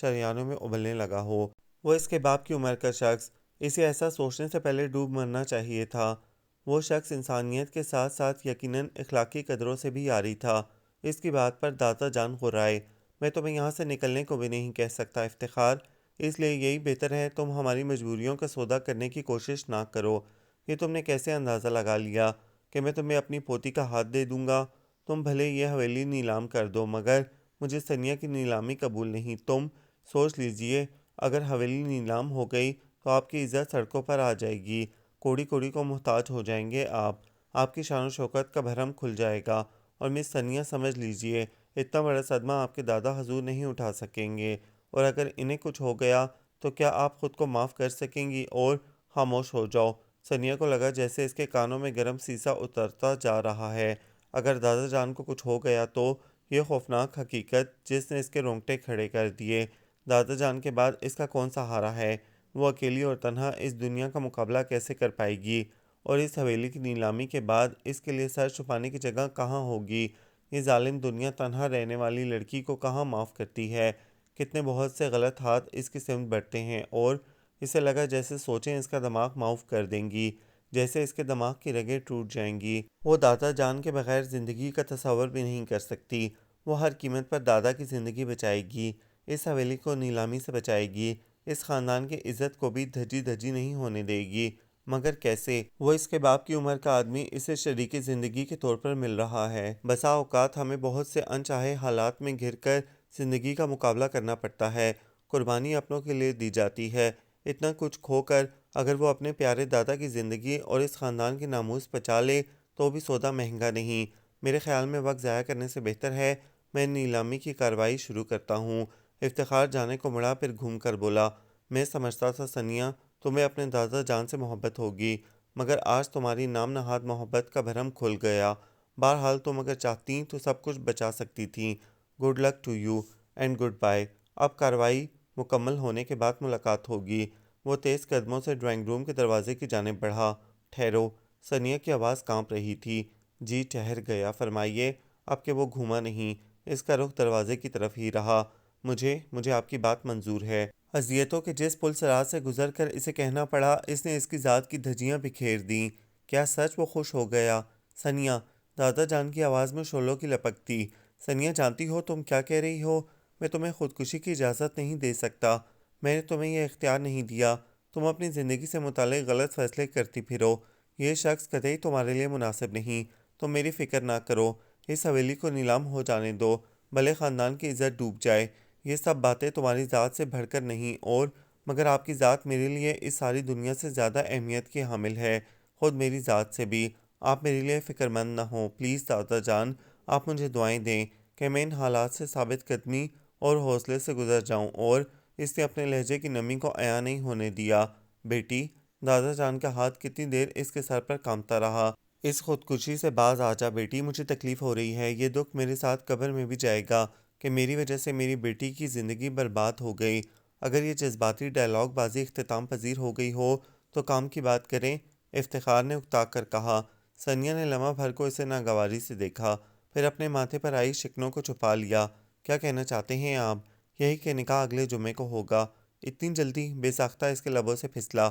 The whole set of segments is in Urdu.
شریانوں میں ابلنے لگا ہو۔ وہ اس کے باپ کی عمر کا شخص، اسے ایسا سوچنے سے پہلے ڈوب مرنا چاہیے تھا۔ وہ شخص انسانیت کے ساتھ ساتھ یقیناً اخلاقی قدروں سے بھی عاری تھا۔ اس کی بات پر دادا جان غرائے۔ میں تمہیں یہاں سے نکلنے کو بھی نہیں کہہ سکتا افتخار، اس لیے یہی بہتر ہے تم ہماری مجبوریوں کا سودا کرنے کی کوشش نہ کرو۔ یہ تم نے کیسے اندازہ لگا لیا کہ میں تمہیں اپنی پوتی کا ہاتھ دے دوں گا؟ تم بھلے یہ حویلی نیلام کر دو مگر مجھے ثنیا کی نیلامی قبول نہیں۔ تم سوچ لیجئے، اگر حویلی نیلام ہو گئی تو آپ کی عزت سڑکوں پر آ جائے گی، کوڑی کوڑی کو محتاج ہو جائیں گے آپ کی شان و شوکت کا بھرم کھل جائے گا، اور مس ثنیا سمجھ لیجئے اتنا بڑا صدمہ آپ کے دادا حضور نہیں اٹھا سکیں گے، اور اگر انہیں کچھ ہو گیا تو کیا آپ خود کو معاف کر سکیں گی؟ اور خاموش ہو جاؤ۔ ثنیا کو لگا جیسے اس کے کانوں میں گرم سیسا اترتا جا رہا ہے۔ اگر دادا جان کو کچھ ہو گیا تو یہ خوفناک حقیقت جس نے اس کے رونگٹے کھڑے کر دیے۔ دادا جان کے بعد اس کا کون سہارا ہے؟ وہ اکیلی اور تنہا اس دنیا کا مقابلہ کیسے کر پائے گی؟ اور اس حویلی کی نیلامی کے بعد اس کے لیے سر چھپانے کی جگہ کہاں ہوگی؟ یہ ظالم دنیا تنہا رہنے والی لڑکی کو کہاں معاف کرتی ہے؟ کتنے بہت سے غلط ہاتھ اس کی سمت بڑھتے ہیں، اور اسے لگا جیسے سوچیں اس کا دماغ معاف کر دیں گی، جیسے اس کے دماغ کی رگیں ٹوٹ جائیں گی۔ وہ دادا جان کے بغیر زندگی کا تصور بھی نہیں کر سکتی۔ وہ ہر قیمت پر دادا کی زندگی بچائے گی، اس حویلی کو نیلامی سے بچائے گی، اس خاندان کی عزت کو بھی دھجی دھجی نہیں ہونے دے گی۔ مگر کیسے؟ وہ اس کے باپ کی عمر کا آدمی اسے شریک زندگی کے طور پر مل رہا ہے۔ بسا اوقات ہمیں بہت سے انچاہے حالات میں گھر کر زندگی کا مقابلہ کرنا پڑتا ہے، قربانی اپنوں کے لیے دی جاتی ہے۔ اتنا کچھ کھو کر اگر وہ اپنے پیارے دادا کی زندگی اور اس خاندان کی ناموس بچا لے تو بھی سودا مہنگا نہیں۔ میرے خیال میں وقت ضائع کرنے سے بہتر ہے میں نیلامی کی کارروائی شروع کرتا ہوں۔ افتخار جانے کو مڑا، پھر گھوم کر بولا، میں سمجھتا تھا ثنیا تمہیں اپنے دادا جان سے محبت ہوگی، مگر آج تمہاری نام نہاد محبت کا بھرم کھل گیا۔ بہرحال تم اگر چاہتیں تو سب کچھ بچا سکتی تھیں۔ Good luck to you and good bye. اب کارروائی مکمل ہونے کے بعد ملاقات ہوگی۔ وہ تیز قدموں سے ڈرائنگ روم کے دروازے کی جانب بڑھا۔ ٹھہرو، ثنیا کی آواز کانپ رہی تھی۔ جی ٹھہر گیا، فرمائیے۔ اب کہ وہ گھوما نہیں، اس کا رخ دروازے کی طرف ہی رہا۔ مجھے آپ کی بات منظور ہے۔ اذیتوں کے جس پل صراط سے گزر کر اسے کہنا پڑا، اس نے اس کی ذات کی دھجیاں بکھیر دیں۔ کیا سچ وہ خوش ہو گیا؟ ثنیا، دادا جان کی آواز میں شعلوں کی لپک تھی۔ ثنیا، جانتی ہو تم کیا کہہ رہی ہو؟ میں تمہیں خودکشی کی اجازت نہیں دے سکتا، میں نے تمہیں یہ اختیار نہیں دیا۔ تم اپنی زندگی سے متعلق غلط فیصلے کرتی پھرو۔ یہ شخص قطعی تمہارے لیے مناسب نہیں۔ تم میری فکر نہ کرو، اس حویلی کو نیلام ہو جانے دو، بھلے خاندان کی عزت ڈوب جائے۔ یہ سب باتیں تمہاری ذات سے بڑھ کر نہیں، اور مگر آپ کی ذات میرے لیے اس ساری دنیا سے زیادہ اہمیت کی حامل ہے، خود میری ذات سے بھی۔ آپ میرے لیے فکر مند نہ ہوں پلیز دادا جان، آپ مجھے دعائیں دیں کہ میں ان حالات سے ثابت قدمی اور حوصلے سے گزر جاؤں۔ اور اس نے اپنے لہجے کی نمی کو عیاں نہیں ہونے دیا۔ بیٹی، دادا جان کا ہاتھ کتنی دیر اس کے سر پر کانپتا رہا۔ اس خودکشی سے باز آ جا بیٹی، مجھے تکلیف ہو رہی ہے۔ یہ دکھ میرے ساتھ قبر میں بھی جائے گا کہ میری وجہ سے میری بیٹی کی زندگی برباد ہو گئی۔ اگر یہ جذباتی ڈائلاگ بازی اختتام پذیر ہو گئی ہو تو کام کی بات کریں، افتخار نے اکتا کر کہا۔ ثنیا نے لمحہ بھر کو اسے ناگواری سے دیکھا، پھر اپنے ماتھے پر آئی شکنوں کو چھپا لیا۔ کیا کہنا چاہتے ہیں آپ؟ یہی کہ نکاح اگلے جمعے کو ہوگا۔ اتنی جلدی؟ بے ساختہ اس کے لبوں سے پھسلا۔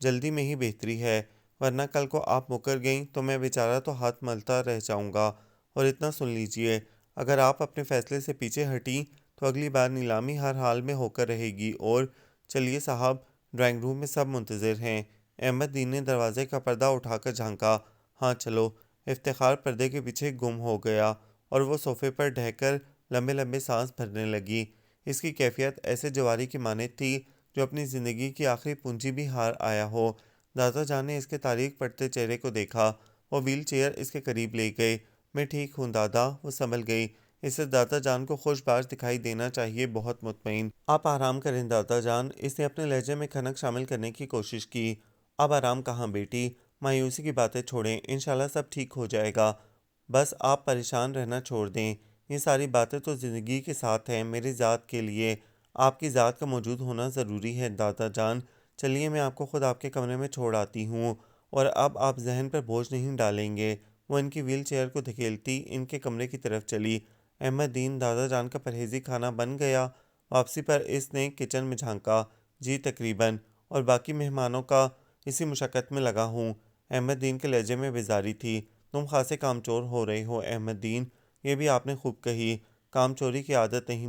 جلدی میں ہی بہتری ہے، ورنہ کل کو آپ مکر گئیں تو میں بیچارہ تو ہاتھ ملتا رہ جاؤں گا۔ اور اتنا سن لیجئے، اگر آپ اپنے فیصلے سے پیچھے ہٹیں تو اگلی بار نیلامی ہر حال میں ہو کر رہے گی۔ اور چلیے صاحب، ڈرائنگ روم میں سب منتظر ہیں۔ احمد دین نے دروازے کا پردہ اٹھا کر جھانکا۔ ہاں چلو۔ افتخار پردے کے پیچھے گم ہو گیا اور وہ صوفے پر ڈھہ کر لمبے لمبے سانس بھرنے لگی۔ اس کی کیفیت ایسے جواری کی مانند تھی جو اپنی زندگی کی آخری پونجی بھی ہار آیا ہو۔ دادا جان نے اس کے تاریک پڑتے چہرے کو دیکھا۔ وہ ویل چیئر اس کے قریب لے گئے۔ میں ٹھیک ہوں دادا، وہ سنبھل گئی۔ اسے دادا جان کو خوش باش دکھائی دینا چاہیے، بہت مطمئن۔ آپ آرام کریں دادا جان، اس نے اپنے لہجے میں کھنک شامل کرنے کی کوشش کی۔ اب آرام کہاں بیٹی، مایوسی کی باتیں چھوڑیں، انشاءاللہ سب ٹھیک ہو جائے گا۔ بس آپ پریشان رہنا چھوڑ دیں۔ یہ ساری باتیں تو زندگی کے ساتھ ہیں، میری ذات کے لیے آپ کی ذات کا موجود ہونا ضروری ہے دادا جان۔ چلیے میں آپ کو خود آپ کے کمرے میں چھوڑ آتی ہوں، اور اب آپ ذہن پر بوجھ نہیں ڈالیں گے۔ وہ ان کی ویل چیئر کو دھکیلتی ان کے کمرے کی طرف چلی۔ احمد دین، دادا جان کا پرہیزی کھانا بن گیا؟ واپسی پر اس نے کچن میں جھانکا۔ جی تقریباً، اور باقی مہمانوں کا اسی مشقت میں لگا ہوں۔ احمد دین کے لہجے میں بیزاری تھی۔ تم خاصے کام چور ہو رہے ہو احمد دین، یہ بھی آپ نے خوب کہی۔ کام چوری کی عادت نہیں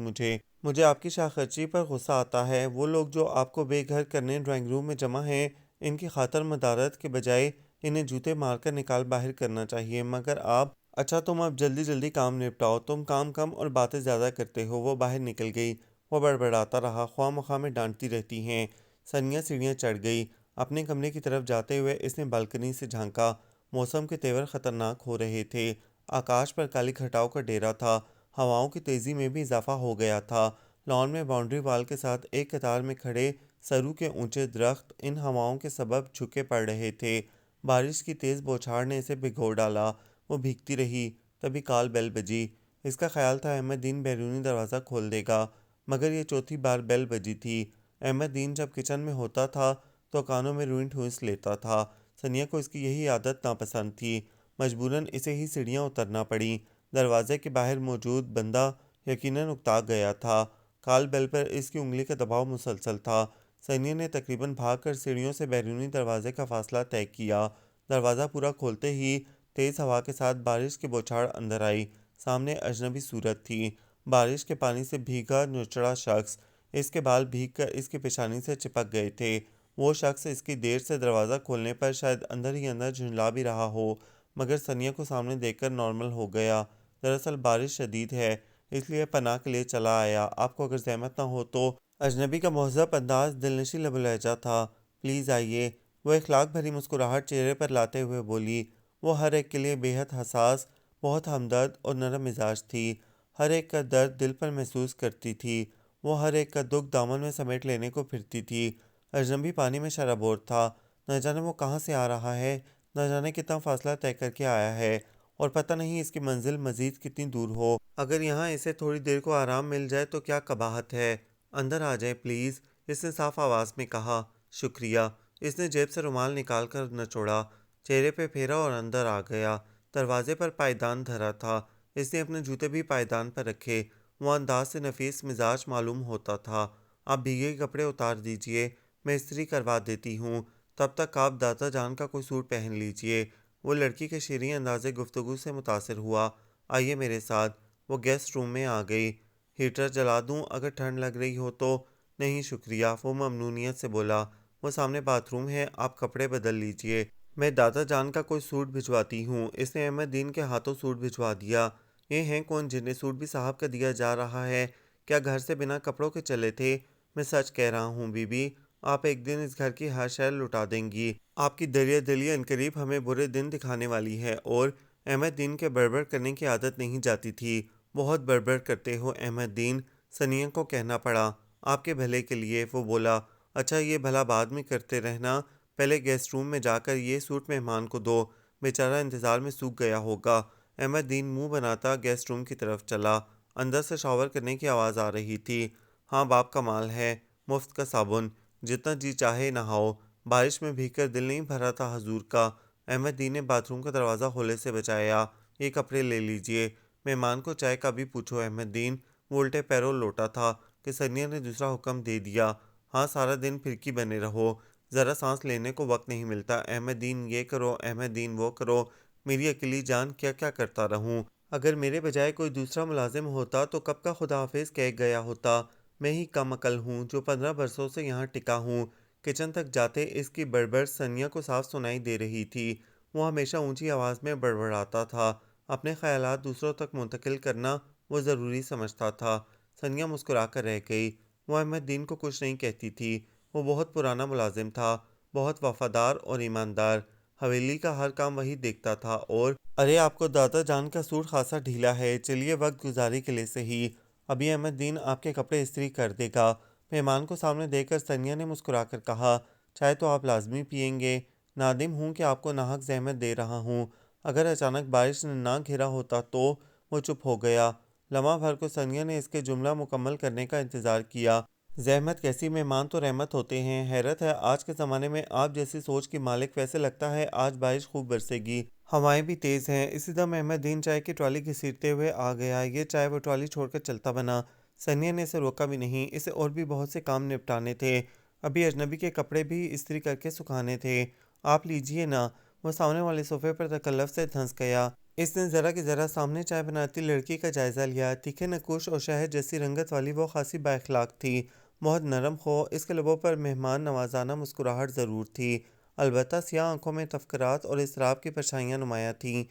مجھے آپ کی شاہ خرچی پر غصہ آتا ہے۔ وہ لوگ جو آپ کو بے گھر کرنے ڈرائنگ روم میں جمع ہیں، ان کی خاطر مدارت کے بجائے انہیں جوتے مار کر نکال باہر کرنا چاہیے، مگر آپ… اچھا تم اب جلدی جلدی کام نپٹاؤ، تم کام کم اور باتیں زیادہ کرتے ہو۔ وہ باہر نکل گئی۔ وہ بڑبڑاتا رہا، خواہ مخواہ میں ڈانٹتی رہتی ہیں۔ ثانیہ سیڑھیاں چڑھ گئی۔ اپنے کمرے کی طرف جاتے ہوئے اس نے بالکنی سے جھانکا۔ موسم کے تیور خطرناک ہو رہے تھے۔ آکاش پر کالی گھٹاؤں کا ڈیرا تھا۔ ہواؤں کی تیزی میں بھی اضافہ ہو گیا تھا۔ لان میں باؤنڈری وال کے ساتھ ایک قطار میں کھڑے سرو کے اونچے درخت ان ہواؤں کے سبب جھکے پڑ رہے تھے۔ بارش کی تیز بوچھاڑ نے اسے بھگو ڈالا۔ وہ بھیگتی رہی۔ تبھی کال بیل بجی۔ اس کا خیال تھا احمد دین بیرونی دروازہ کھول دے گا، مگر یہ چوتھی بار بیل بجی تھی۔ احمد دین جب کچن میں ہوتا تھا تو کانوں میں روئی ٹھونس لیتا تھا۔ ثانیہ کو اس کی یہی عادت ناپسند تھی۔ مجبوراً اسے ہی سیڑھیاں اترنا پڑیں۔ دروازے کے باہر موجود بندہ یقیناً اکتا گیا تھا۔ کال بیل پر اس کی انگلی کا دباؤ مسلسل تھا۔ ثانیہ نے تقریباً بھاگ کر سیڑھیوں سے بیرونی دروازے کا فاصلہ طے کیا۔ دروازہ پورا کھولتے ہی تیز ہوا کے ساتھ بارش کی بوچھاڑ اندر آئی۔ سامنے اجنبی صورت تھی۔ بارش کے پانی سے بھیگا نچڑا شخص۔ اس کے بال بھیگ کر اس کی پیشانی سے چپک گئے تھے۔ وہ شخص اس کی دیر سے دروازہ کھولنے پر شاید اندر ہی اندر جھنجلا بھی رہا ہو، مگر ثانیہ کو سامنے دیکھ کر نارمل ہو گیا۔ دراصل بارش شدید ہے، اس لیے پناہ کے لیے چلا آیا۔ آپ کو اگر زحمت نہ ہو تو… اجنبی کا مہذب انداز دلنشیں لب و لہجہ تھا۔ پلیز آئیے۔ وہ اخلاق بھری مسکراہٹ چہرے پر لاتے ہوئے بولی۔ وہ ہر ایک کے لیے بے حد حساس، بہت ہمدرد اور نرم مزاج تھی۔ ہر ایک کا درد دل پر محسوس کرتی تھی۔ وہ ہر ایک کا دکھ دامن میں سمیٹ لینے کو پھرتی تھی۔ اجنبی پانی میں شرابور تھا۔ نہ جانے وہ کہاں سے آ رہا ہے، نہ جانے کتنا فاصلہ طے کر کے آیا ہے، اور پتہ نہیں اس کی منزل مزید کتنی دور ہو۔ اگر یہاں اسے تھوڑی دیر کو آرام مل جائے تو کیا قباحت ہے۔ اندر آ جائیں پلیز، اس نے صاف آواز میں کہا۔ شکریہ۔ اس نے جیب سے رومال نکال کر نچوڑا، چہرے پہ پھیرا اور اندر آ گیا۔ دروازے پر پائیدان دھرا تھا۔ اس نے اپنے جوتے بھی پائیدان پر رکھے۔ وہ انداز سے نفیس مزاج معلوم ہوتا تھا۔ آپ بھیگے کپڑے اتار دیجئے، میں استری کروا دیتی ہوں۔ تب تک آپ دادا جان کا کوئی سوٹ پہن لیجئے۔ وہ لڑکی کے شیریں انداز گفتگو سے متاثر ہوا۔ آئیے میرے ساتھ۔ وہ گیسٹ روم میں آ گئی۔ ہیٹر جلا دوں اگر ٹھنڈ لگ رہی ہو تو؟ نہیں شکریہ، وہ ممنونیت سے بولا۔ وہ سامنے باتھ روم ہے، آپ کپڑے بدل لیجئے، میں دادا جان کا کوئی سوٹ بھجواتی ہوں۔ اس نے احمد دین کے ہاتھوں سوٹ بھجوا دیا۔ یہ ہیں کون جنہیں سوٹ بھی صاحب کا دیا جا رہا ہے؟ کیا گھر سے بنا کپڑوں کے چلے تھے؟ میں سچ کہہ رہا ہوں بی بی، آپ ایک دن اس گھر کی ہر شے لٹا دیں گی۔ آپ کی دریا دلی عنقریب ہمیں برے دن دکھانے والی ہے۔ اور احمد دین کے بڑبڑ کرنے کی عادت نہیں جاتی تھی۔ بہت بڑبڑ کرتے ہو احمد دین، ثانیہ کو کہنا پڑا۔ آپ کے بھلے کے لیے، وہ بولا۔ اچھا یہ بھلا بعد میں کرتے رہنا، پہلے گیسٹ روم میں جا کر یہ سوٹ مہمان کو دو، بیچارہ انتظار میں سوکھ گیا ہوگا۔ احمد دین منہ بناتا گیسٹ روم کی طرف چلا۔ اندر سے شاور کرنے کی آواز آ رہی تھی۔ ہاں باپ کا مال ہے، مفت کا صابن، جتنا جی چاہے نہاؤ۔ بارش میں بھیگ کر دل نہیں بھرا تھا حضور کا۔ احمد دین نے باتھ روم کا دروازہ ہولے سے بچایا۔ یہ کپڑے لے لیجئے۔ مہمان کو چائے کا بھی پوچھو احمد دین۔ وہ الٹے پیروں لوٹا تھا کہ ثانیہ نے دوسرا حکم دے دیا۔ ہاں سارا دن پھرکی بنے رہو، ذرا سانس لینے کو وقت نہیں ملتا۔ احمد دین یہ کرو، احمد دین وہ کرو، میری اکیلی جان کیا کیا کرتا رہوں۔ اگر میرے بجائے کوئی دوسرا ملازم ہوتا تو کب کا خدا حافظ کہہ گیا ہوتا۔ میں ہی کم عقل ہوں جو 15 برسوں سے یہاں ٹکا ہوں۔ کچن تک جاتے اس کی بڑبڑ ثانیہ کو صاف سنائی دے رہی تھی۔ وہ ہمیشہ اونچی آواز میں بڑبڑاتا تھا۔ اپنے خیالات دوسروں تک منتقل کرنا وہ ضروری سمجھتا تھا۔ ثانیہ مسکرا کر رہ گئی۔ وہ احمد دین کو کچھ نہیں کہتی تھی۔ وہ بہت پرانا ملازم تھا، بہت وفادار اور ایماندار۔ حویلی کا ہر کام وہی دیکھتا تھا اور… ارے آپ کو دادا جان کا سوٹ خاصا ڈھیلا ہے، چلیے وقت گزاری کے لیے صحیح، ابھی احمد دین آپ کے کپڑے استری کر دے گا۔ مہمان کو سامنے دیکھ کر ثانیہ نے مسکرا کر کہا۔ چائے تو آپ لازمی پئیں گے۔ نادم ہوں کہ آپ کو ناحق زحمت دے رہا ہوں۔ اگر اچانک بارش نے نہ گھیرا ہوتا تو… وہ چپ ہو گیا۔ لمحہ بھر کو ثانیہ نے اس کے جملہ مکمل کرنے کا انتظار کیا۔ زحمت کیسی، مہمان تو رحمت ہوتے ہیں۔ حیرت ہے آج کے زمانے میں آپ جیسی سوچ کی مالک، ویسے لگتا ہے آج بارش خوب برسے گی، ہوائیں بھی تیز ہیں۔ اسی دم احمد دین چائے کی ٹرالی گھسیٹتے ہوئے آ گیا۔ یہ چائے وہ ٹرالی چھوڑ کر چلتا بنا۔ سنیا نے اسے روکا بھی نہیں، اسے اور بھی بہت سے کام نپٹانے تھے، ابھی اجنبی کے کپڑے بھی استری کر کے سکھانے تھے۔ آپ لیجئے نا۔ وہ سامنے والے صوفے پر تکلف سے دھنس گیا۔ اس نے ذرا کہ ذرا سامنے چائے بناتی لڑکی کا جائزہ لیا۔ تیکھے نقوش اور شہد جیسی رنگت والی وہ خاصی با اخلاق تھی، بہت نرم خو۔ اس کے لبوں پر مہمان نوازانہ مسکراہٹ ضرور تھی، البتہ سیاہ آنکھوں میں تفکرات اور اضطراب کی پرچھائیاں نمایاں تھیں۔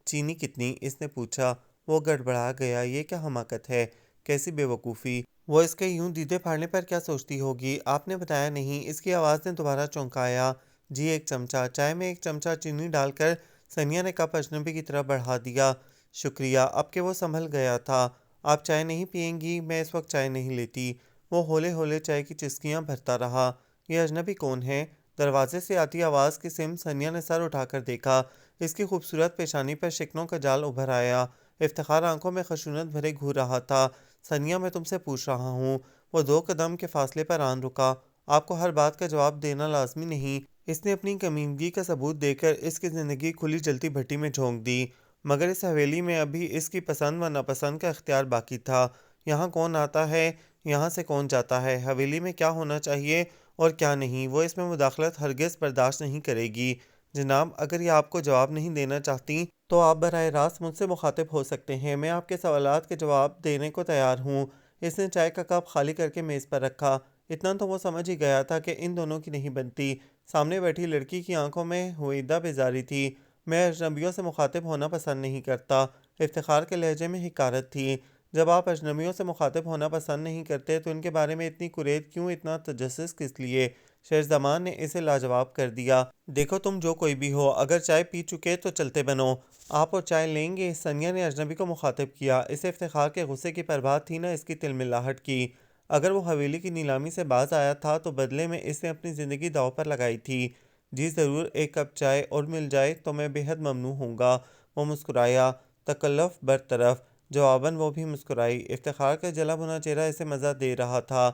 چینی کتنی؟ اس نے پوچھا۔ وہ گڑبڑا گیا۔ یہ کیا حماقت ہے، کیسی بے وقوفی! وہ اس کے یوں دیدے پھاڑنے پر کیا سوچتی ہوگی؟ آپ نے بتایا نہیں؟ اس کی آواز نے دوبارہ چونکایا۔ جی، ایک چمچہ۔ چائے میں ایک چمچہ چینی ڈال کر سنیا نے کپ اجنبی کی طرف بڑھا دیا۔ شکریہ۔ اب کہ وہ سنبھل گیا تھا۔ آپ چائے نہیں پئیں گی؟ میں اس وقت چائے نہیں لیتی۔ وہ ہولے ہولے چائے کی چسکیاں بھرتا رہا۔ یہ اجنبی کون ہے؟ دروازے سے آتی آواز کی سمت سنیا نے سر اٹھا کر دیکھا۔ اس کی خوبصورت پیشانی پر شکنوں کا جال ابھر آیا۔ افتخار آنکھوں میں خشونت بھرے گھور رہا تھا۔ سنیا، میں تم سے پوچھ رہا ہوں۔ وہ 2 قدم کے فاصلے پر آن رکا۔ آپ کو ہر بات کا جواب دینا لازمی نہیں۔ اس نے اپنی کمینگی کا ثبوت دے کر اس کی زندگی کھلی جلتی بھٹی میں جھونک دی، مگر اس حویلی میں ابھی اس کی پسند و ناپسند کا اختیار باقی تھا۔ یہاں کون آتا ہے، یہاں سے کون جاتا ہے، حویلی میں کیا ہونا چاہیے اور کیا نہیں، وہ اس میں مداخلت ہرگز برداشت نہیں کرے گی۔ جناب، اگر یہ آپ کو جواب نہیں دینا چاہتی تو آپ براہ راست مجھ سے مخاطب ہو سکتے ہیں، میں آپ کے سوالات کے جواب دینے کو تیار ہوں۔ اس نے چائے کا کپ خالی کر کے میز پر رکھا۔ اتنا تو وہ سمجھ ہی گیا تھا کہ ان دونوں کی نہیں بنتی۔ سامنے بیٹھی لڑکی کی آنکھوں میں ہویدہ بیزاری تھی۔ میں اجنبیوں سے مخاطب ہونا پسند نہیں کرتا۔ افتخار کے لہجے میں حقارت تھی۔ جب آپ اجنبیوں سے مخاطب ہونا پسند نہیں کرتے تو ان کے بارے میں اتنی کریز کیوں، اتنا تجسس کس لیے؟ شہرزمان نے اسے لاجواب کر دیا۔ دیکھو تم جو کوئی بھی ہو، اگر چائے پی چکے تو چلتے بنو۔ آپ اور چائے لیں گے؟ سنیا نے اجنبی کو مخاطب کیا۔ اسے افتخار کے غصے کی پرواہ تھی نہ اس کی تلملاہٹ کی۔ اگر وہ حویلی کی نیلامی سے باز آیا تھا تو بدلے میں اس نے اپنی زندگی داؤ پر لگائی تھی۔ جی ضرور، ایک کپ چائے اور مل جائے تو میں بے حد ممنون ہوں گا۔ وہ مسکرایا۔ تکلف برطرف۔ جواباً وہ بھی مسکرائی۔ افتخار کا جلا بھنا چہرہ اسے مزہ دے رہا تھا۔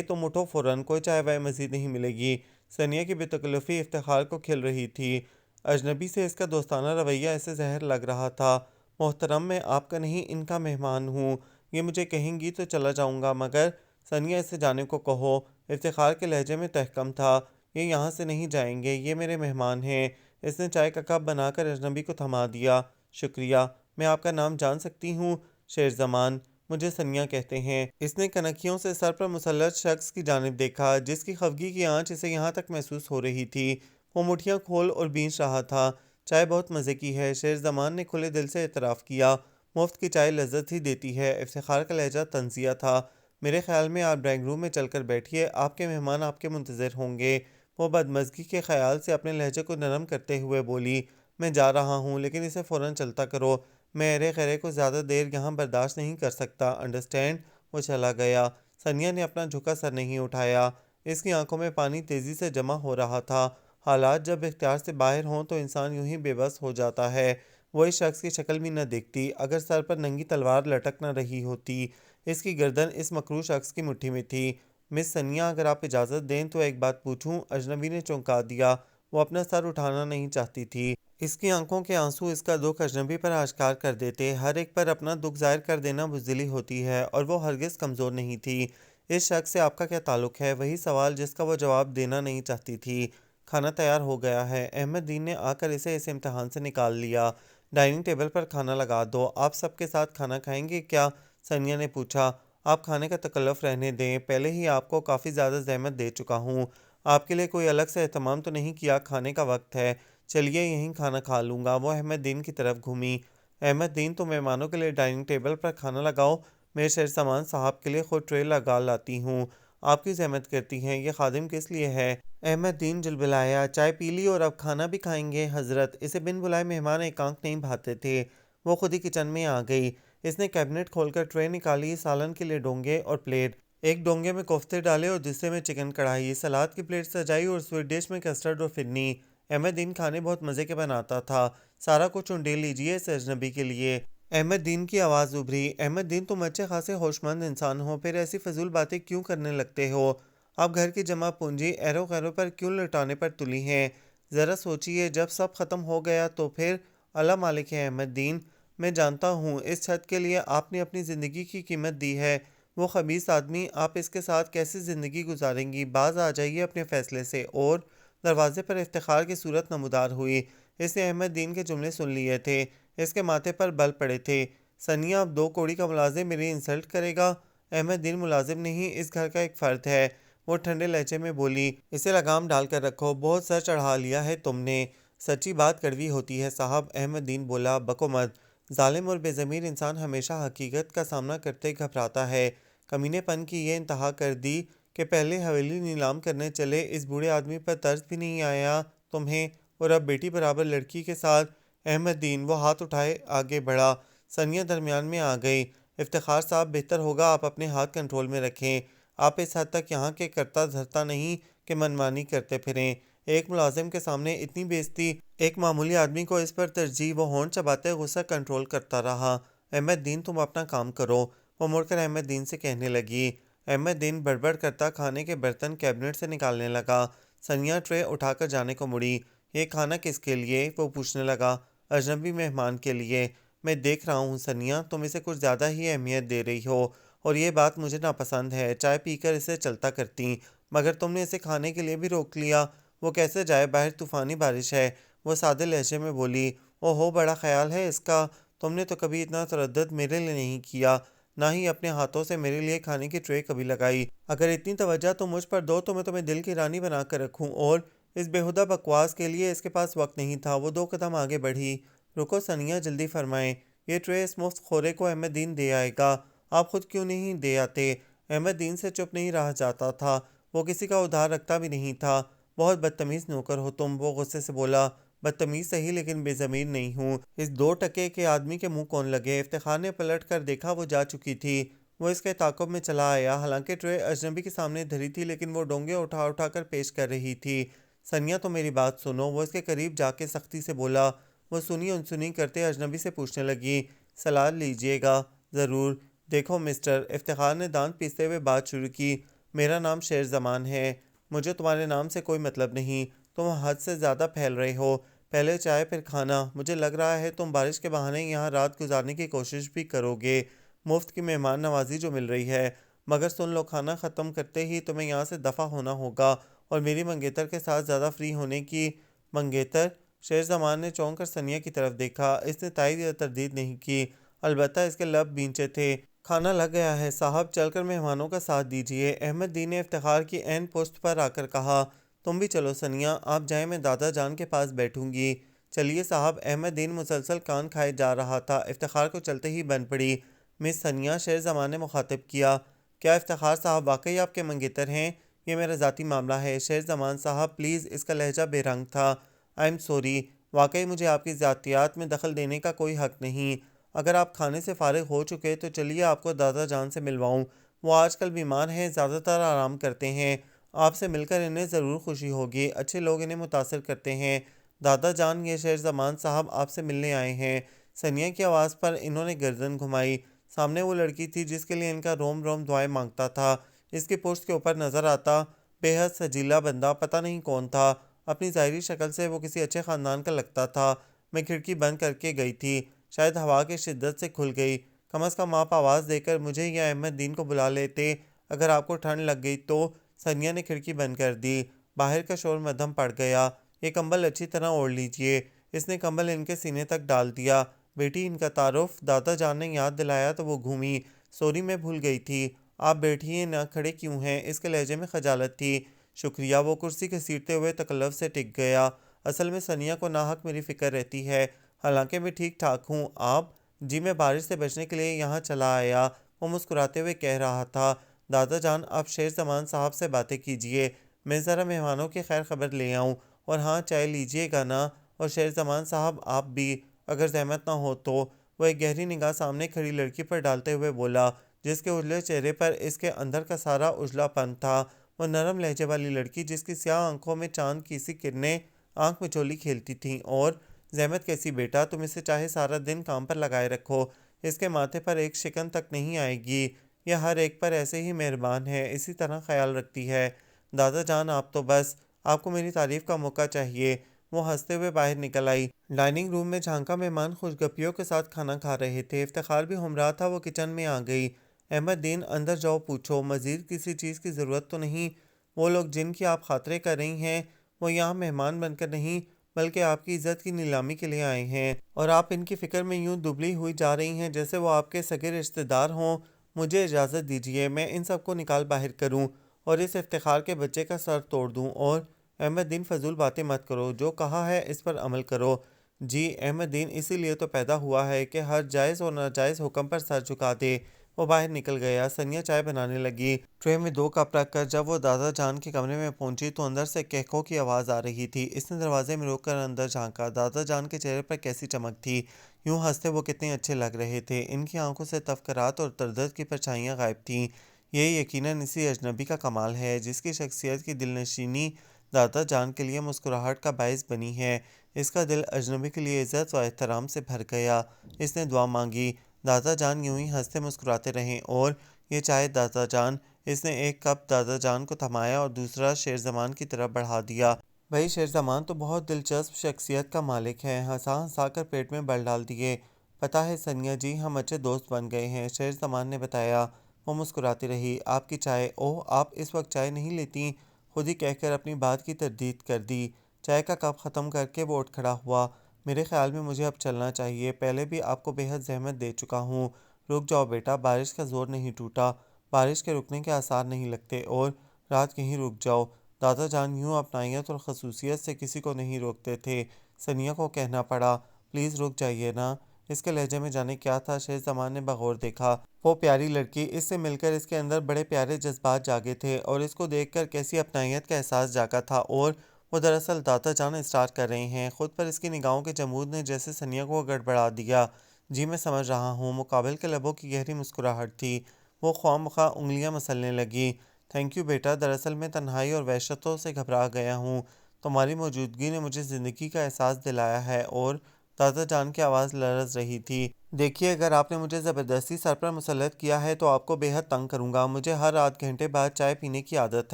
تم اٹھو فوراً، کوئی چائے وائے مزید نہیں ملے گی۔ سنیا کی بے تکلفی افتخار کو کھل رہی تھی۔ اجنبی سے اس کا دوستانہ رویہ اسے زہر لگ رہا تھا۔ محترم، میں آپ کا نہیں ان کا مہمان ہوں، یہ مجھے کہیں گی تو چلا جاؤں گا، مگر سنیا اسے جانے کو کہو۔ افتخار کے لہجے میں تحکم تھا۔ یہ یہاں سے نہیں جائیں گے، یہ میرے مہمان ہیں۔ اس نے چائے کا کپ بنا کر اجنبی کو تھما دیا۔ شکریہ۔ میں آپ کا نام جان سکتی ہوں؟ شہرزمان۔ مجھے سنیا کہتے ہیں۔ اس نے کنکھیوں سے سر پر مسلط شخص کی جانب دیکھا جس کی خفگی کی آنچ اسے یہاں تک محسوس ہو رہی تھی۔ وہ مٹھیاں کھول اور بینچ رہا تھا۔ چائے بہت مزے کی ہے، شہرزمان نے کھلے دل سے اعتراف کیا۔ مفت کی چائے لذت ہی دیتی ہے۔ افتخار کا لہجہ طنزیہ تھا۔ میرے خیال میں آپ ڈرائنگ روم میں چل کر بیٹھیے، آپ کے مہمان آپ کے منتظر ہوں گے۔ وہ بدمزگی کے خیال سے اپنے لہجے کو نرم کرتے ہوئے بولی۔ میں جا رہا ہوں، لیکن اسے فوراً چلتا کرو۔ میں ارے خیرے کو زیادہ دیر یہاں برداشت نہیں کر سکتا، انڈرسٹینڈ؟ وہ چلا گیا۔ سنیا نے اپنا جھکا سر نہیں اٹھایا۔ اس کی آنکھوں میں پانی تیزی سے جمع ہو رہا تھا۔ حالات جب اختیار سے باہر ہوں تو انسان یوں ہی بے بس ہو جاتا ہے۔ وہ اس شخص کی شکل بھی نہ دیکھتی۔ اگر سر پر ننگی تلوار لٹک نہ رہی ہوتی۔ اس کی گردن اس مکروہ شخص کی مٹھی میں تھی۔ مس سنیا، اگر آپ اجازت دیں تو ایک بات پوچھوں؟ اجنبی نے چونکا دیا۔ وہ اپنا سر اٹھانا نہیں چاہتی تھی۔ اس کی آنکھوں کے آنسو اس کا دکھ اجنبی پر آشکار کر دیتے۔ ہر ایک پر اپنا دکھ ظاہر کر دینا بزدلی ہوتی ہے، اور وہ ہرگز کمزور نہیں تھی۔ اس شخص سے آپ کا کیا تعلق ہے؟ وہی سوال جس کا وہ جواب دینا نہیں چاہتی تھی۔ کھانا تیار ہو گیا ہے۔ احمد دین نے آ کر اسے اس امتحان سے نکال لیا۔ ڈائننگ ٹیبل پر کھانا لگا دو۔ آپ سب کے ساتھ کھانا کھائیں گے کیا؟ سنیا نے پوچھا۔ آپ کھانے کا تکلف رہنے دیں، پہلے ہی آپ کو کافی زیادہ زحمت دے چکا ہوں۔ آپ کے لیے کوئی الگ سے اہتمام تو نہیں کیا؟ کھانے کا وقت ہے، چلیے یہیں کھانا کھا لوں گا۔ وہ احمد دین کی طرف گھومی۔ احمد دین، تم مہمانوں کے لیے ڈائننگ ٹیبل پر کھانا لگاؤ، میں شہرزمان صاحب کے لیے خود ٹرے لگا لاتی ہوں۔ آپ کیوں زحمت کرتی ہیں؟ یہ خادم کس لیے ہے؟ احمد دین جلبلایا۔ چائے پی لی اور اب کھانا بھی کھائیں گے؟ حضرت، اسے بن بلائے مہمان ایک آنکھ نہیں بھاتے تھے۔ وہ خود ہی کچن میں آ گئی۔ اس نے کیبنٹ کھول کر ٹرے نکالی، سالن کے لیے ڈونگے اور پلیٹ۔ ایک ڈونگے میں کوفتے ڈالے اور دوسرے میں چکن کڑھائی، سلاد کی پلیٹ سجائی اور سویٹ ڈش میں کسٹرڈ اور فرنی۔ احمد دین کھانے بہت مزے کے بناتا تھا، سارا کچھ انڈیل لیجیے اس اجنبی کے لیے۔ احمد دین کی آواز ابھری۔ احمد دین، تم اچھے خاصے ہوش مند انسان ہو، پھر ایسی فضول باتیں کیوں کرنے لگتے ہو؟ آپ گھر کی جمع پونجی ایرو غیروں پر کیوں لٹانے پر تلی ہیں؟ ذرا سوچئے، جب سب ختم ہو گیا تو پھر؟ اللہ مالک ہے احمد دین، میں جانتا ہوں اس چھت کے لیے آپ نے اپنی زندگی کی قیمت دی ہے، وہ خبیث آدمی، آپ اس کے ساتھ کیسے زندگی گزاریں گی؟ باز آ جائیے اپنے فیصلے سے۔ اور دروازے پر افتخار کی صورت نمودار ہوئی۔ اس نے احمد دین کے جملے سن لیے تھے۔ اس کے ماتھے پر بل پڑے تھے۔ ثانیہ، اب 2 کوڑی کا ملازم میری انسلٹ کرے گا؟ احمد دین ملازم نہیں، اس گھر کا ایک فرد ہے، وہ ٹھنڈے لہجے میں بولی۔ اسے لگام ڈال کر رکھو، بہت سر چڑھا لیا ہے تم نے۔ سچی بات کڑوی ہوتی ہے صاحب، احمد دین بولا۔ بکو مت۔ ظالم اور بے ضمیر انسان ہمیشہ حقیقت کا سامنا کرتے گھبراتا ہے۔ کمینے پن کی یہ انتہا کر دی کہ پہلے حویلی نیلام کرنے چلے، اس بوڑھے آدمی پر طرز بھی نہیں آیا تمہیں، اور اب بیٹی برابر لڑکی کے ساتھ۔ احمد دین، وہ ہاتھ اٹھائے آگے بڑھا۔ ثانیہ درمیان میں آ گئی۔ افتخار صاحب، بہتر ہوگا آپ اپنے ہاتھ کنٹرول میں رکھیں۔ آپ اس حد تک یہاں کے کرتا دھرتا نہیں کہ منمانی کرتے پھریں۔ ایک ملازم کے سامنے اتنی بے عزتی، ایک معمولی آدمی کو اس پر ترجیح۔ وہ ہونٹ چباتے غصہ کنٹرول کرتا رہا۔ احمد دین، تم اپنا کام کرو، وہ مڑ کر احمد دین سے کہنے لگی۔ احمد دین بڑبڑ کرتا کھانے کے برتن کیبنٹ سے نکالنے لگا۔ ثانیہ ٹرے اٹھا کر جانے کو مڑی۔ یہ کھانا کس کے لیے؟ وہ پوچھنے لگا۔ اجنبی مہمان کے لیے۔ میں دیکھ رہا ہوں ثانیہ، تم اسے کچھ زیادہ ہی اہمیت دے رہی ہو، اور یہ بات مجھے ناپسند ہے۔ چائے پی کر اسے چلتا کرتی، مگر تم نے اسے کھانے کے لیے بھی روک لیا۔ وہ کیسے جائے؟ باہر طوفانی بارش ہے، وہ سادے لہجے میں بولی۔ او ہو، بڑا خیال ہے اس کا۔ تم نے تو کبھی اتنا تردد میرے لیے نہیں کیا، نہ ہی اپنے ہاتھوں سے میرے لیے کھانے کی ٹرے کبھی لگائی۔ اگر اتنی توجہ تم مجھ پر دو تو میں تمہیں دل کی رانی بنا کر رکھوں۔ اور اس بےہودہ بکواس کے لیے اس کے پاس وقت نہیں تھا۔ وہ 2 قدم آگے بڑھی۔ رکو ثانیہ، جلدی فرمائیں، یہ ٹرے اس مفت خورے کو احمد دین دے آئے گا، آپ خود کیوں نہیں دے آتے؟ احمد دین سے چپ نہیں رہا جاتا تھا، وہ کسی کا ادھار رکھتا بھی نہیں تھا۔ بہت بدتمیز نوکر ہو تم، وہ غصے سے بولا۔ بدتمیز صحیح، لیکن بے ضمیر نہیں ہوں۔ اس 2 ٹکے کے آدمی کے منہ کون لگے؟ افتخار نے پلٹ کر دیکھا، وہ جا چکی تھی۔ وہ اس کے تعاقب میں چلا آیا، حالانکہ ٹرے اجنبی کے سامنے دھری تھی، لیکن وہ ڈونگے اٹھا اٹھا کر پیش کر رہی تھی۔ ثانیہ، تو میری بات سنو، وہ اس کے قریب جا کے سختی سے بولا۔ وہ سنی انسنی کرتے اجنبی سے پوچھنے لگی، سلاد لیجیے گا؟ ضرور۔ دیکھو مسٹر، افتخار نے دانت پیستے ہوئے بات شروع کی، میرا نام شیر زمان ہے، مجھے تمہارے نام سے کوئی مطلب نہیں، تم حد سے زیادہ پھیل رہے ہو۔ پہلے چائے پھر کھانا۔ مجھے لگ رہا ہے تم بارش کے بہانے یہاں رات گزارنے کی کوشش بھی کرو گے، مفت کی مہمان نوازی جو مل رہی ہے۔ مگر سن لو، کھانا ختم کرتے ہی تمہیں یہاں سے دفع ہونا ہوگا، اور میری منگیتر کے ساتھ زیادہ فری ہونے کی۔ منگیتر؟ شیر زمان نے چونک کر ثانیہ کی طرف دیکھا۔ اس نے تائید یا تردید نہیں کی، البتہ اس کے لب بھینچے تھے۔ کھانا لگ گیا ہے صاحب، چل کر مہمانوں کا ساتھ دیجیے۔ احمد دین نے افتخار کی عین پشت پر آ کر کہا۔ تم بھی چلو ثانیہ، آپ جائیں، میں دادا جان کے پاس بیٹھوں گی۔ چلیے صاحب۔ احمد دین مسلسل کان کھائے جا رہا تھا۔ افتخار کو چلتے ہی بن پڑی۔ مس ثانیہ، شیر زمان نے مخاطب کیا۔ کیا افتخار صاحب واقعی آپ کے منگیتر ہیں؟ یہ میرا ذاتی معاملہ ہے۔ شیر زمان صاحب پلیز، اس کا لہجہ بے رنگ تھا۔ آئی ایم سوری، واقعی مجھے آپ کی ذاتیات میں دخل دینے کا کوئی حق نہیں۔ اگر آپ کھانے سے فارغ ہو چکے تو چلیے آپ کو دادا جان سے ملواؤں، وہ آج کل بیمار ہیں، زیادہ تر آرام کرتے ہیں۔ آپ سے مل کر انہیں ضرور خوشی ہوگی، اچھے لوگ انہیں متاثر کرتے ہیں۔ دادا جان، یہ شیر زمان صاحب آپ سے ملنے آئے ہیں۔ ثانیہ کی آواز پر انہوں نے گردن گھمائی۔ سامنے وہ لڑکی تھی جس کے لیے ان کا روم روم دعائیں مانگتا تھا۔ اس کی پشت کے اوپر نظر آتا بے حد سجیلا بندہ پتہ نہیں کون تھا۔ اپنی ظاہری شکل سے وہ کسی اچھے خاندان کا لگتا تھا۔ میں کھڑکی بند کر کے گئی تھی، شاید ہوا کی شدت سے کھل گئی۔ کم از کم آپ آواز دے کر مجھے یا احمد دین کو بلا لیتے اگر آپ کو ٹھنڈ لگ گئی تو۔ ثانیہ نے کھڑکی بند کر دی۔ باہر کا شور مدھم پڑ گیا۔ یہ کمبل اچھی طرح اوڑھ لیجیے۔ اس نے کمبل ان کے سینے تک ڈال دیا۔ بیٹی، ان کا تعارف؟ دادا جان نے یاد دلایا تو وہ گھومی۔ سوری، میں بھول گئی تھی۔ آپ بیٹھیے نہ، کھڑے کیوں ہیں؟ اس کے لہجے میں خجالت تھی۔ شکریہ، وہ کرسی گھسیٹتے ہوئے تکلف سے ٹک گیا۔ اصل میں ثانیہ کو ناحق میری فکر رہتی ہے، حالانکہ میں ٹھیک ٹھاک ہوں۔ آپ؟ جی، میں بارش سے بچنے کے لیے یہاں چلا آیا، وہ مسکراتے ہوئے کہہ رہا تھا۔ دادا جان، آپ شیر زمان صاحب سے باتیں کیجیے، میں ذرا مہمانوں کی خیر خبر لے آؤں۔ اور ہاں، چائے لیجیے گا نا؟ اور شیر زمان صاحب آپ بھی، اگر زحمت نہ ہو تو۔ وہ ایک گہری نگاہ سامنے کھڑی لڑکی پر ڈالتے ہوئے بولا، جس کے اجلے چہرے پر اس کے اندر کا سارا اجلا پن تھا۔ وہ نرم لہجے والی لڑکی جس کی سیاہ آنکھوں میں چاند کی سی کرنیں آنکھ مچولی کھیلتی تھیں۔ اور زحمت کیسی بیٹا، تم اسے چاہے سارا دن کام پر لگائے رکھو، اس کے ماتھے پر ایک شکن تک نہیں آئے گی۔ یہ ہر ایک پر ایسے ہی مہربان ہے، اسی طرح خیال رکھتی ہے۔ دادا جان، آپ تو بس، آپ کو میری تعریف کا موقع چاہیے۔ وہ ہنستے ہوئے باہر نکل آئی۔ ڈائننگ روم میں جھانکا مہمان خوش گپیوں کے ساتھ کھانا کھا رہے تھے۔ افتخار بھی ہمراہ تھا، وہ کچن میں آ گئی۔ احمد دین اندر جاؤ، پوچھو مزید کسی چیز کی ضرورت تو نہیں؟ وہ لوگ جن کی آپ خاطریں کر رہی ہیں وہ یہاں مہمان بن کر نہیں بلکہ آپ کی عزت کی نیلامی کے لیے آئے ہیں، اور آپ ان کی فکر میں یوں دبلی ہوئی جا رہی ہیں جیسے وہ آپ کے سگے رشتہ دار ہوں۔ مجھے اجازت دیجیے میں ان سب کو نکال باہر کروں اور اس افتخار کے بچے کا سر توڑ دوں۔ اور احمد دین فضول باتیں مت کرو، جو کہا ہے اس پر عمل کرو۔ جی احمد دین اسی لیے تو پیدا ہوا ہے کہ ہر جائز اور ناجائز حکم پر سر جھکا دے۔ وہ باہر نکل گیا۔ ثانیہ چائے بنانے لگی۔ ٹرے میں 2 کپ رکھ کر جب وہ دادا جان کے کمرے میں پہنچی تو اندر سے کہکوں کی آواز آ رہی تھی۔ اس نے دروازے میں روک کر اندر جھانکا۔ دادا جان کے چہرے پر کیسی چمک تھی! یوں ہنستے وہ کتنے اچھے لگ رہے تھے۔ ان کی آنکھوں سے تفکرات اور تردد کی پرچھائیاں غائب تھیں۔ یہ یقیناً اسی اجنبی کا کمال ہے جس کی شخصیت کی دلنشینی دادا جان کے لیے مسکراہٹ کا باعث بنی ہے۔ اس کا دل اجنبی کے لیے عزت و احترام سے بھر گیا۔ اس نے دعا مانگی۔ دادا جان یوں ہی ہنستے مسکراتے رہیں۔ اور یہ چائے دادا جان! اس نے ایک کپ دادا جان کو تھمایا اور دوسرا شیرزمان کی طرف بڑھا دیا۔ بھائی شیرزمان تو بہت دلچسپ شخصیت کا مالک ہے۔ ہنسا ہنسا کر پیٹ میں بل ڈال دیے۔ پتہ ہے ثانیہ جی، ہم اچھے دوست بن گئے ہیں، شیرزمان نے بتایا۔ وہ مسکراتی رہی۔ آپ کی چائے؟ اوہ، آپ اس وقت چائے نہیں لیتیں؟ خود ہی کہہ کر اپنی بات کی تردید کر دی۔ چائے کا کپ ختم کر کے وہ اٹھ کھڑا ہوا۔ میرے خیال میں مجھے اب چلنا چاہیے، پہلے بھی آپ کو بے حد زحمت دے چکا ہوں۔ رک جاؤ بیٹا، بارش کا زور نہیں ٹوٹا، بارش کے رکنے کے آثار نہیں لگتے، اور رات یہیں رک جاؤ۔ دادا جان یوں اپنائیت اور خصوصیت سے کسی کو نہیں روکتے تھے۔ ثانیہ کو کہنا پڑا، پلیز رک جائیے نا۔ اس کے لہجے میں جانے کیا تھا؟ شیرزمان نے بغور دیکھا۔ وہ پیاری لڑکی، اس سے مل کر اس کے اندر بڑے پیارے جذبات جاگے تھے، اور اس کو دیکھ کر کیسی اپنائیت کا احساس جاگا تھا، اور وہ دراصل دادا جان اسٹار کر رہے ہیں۔ خود پر اس کی نگاہوں کے جمود نے جیسے ثانیہ کو گڑبڑا دیا۔ جی میں سمجھ رہا ہوں۔ مقابل کے لبوں کی گہری مسکراہٹ تھی۔ وہ خواہ مخواہ انگلیاں مسلنے لگی۔ تھینک یو بیٹا، دراصل میں تنہائی اور وحشتوں سے گھبرا گیا ہوں۔ تمہاری موجودگی نے مجھے زندگی کا احساس دلایا ہے۔ اور دادا جان کی آواز لرز رہی تھی۔ دیکھیے، اگر آپ نے مجھے زبردستی سر پر مسلط کیا ہے تو آپ کو بے حد تنگ کروں گا۔ مجھے ہر آدھ گھنٹے بعد چائے پینے کی عادت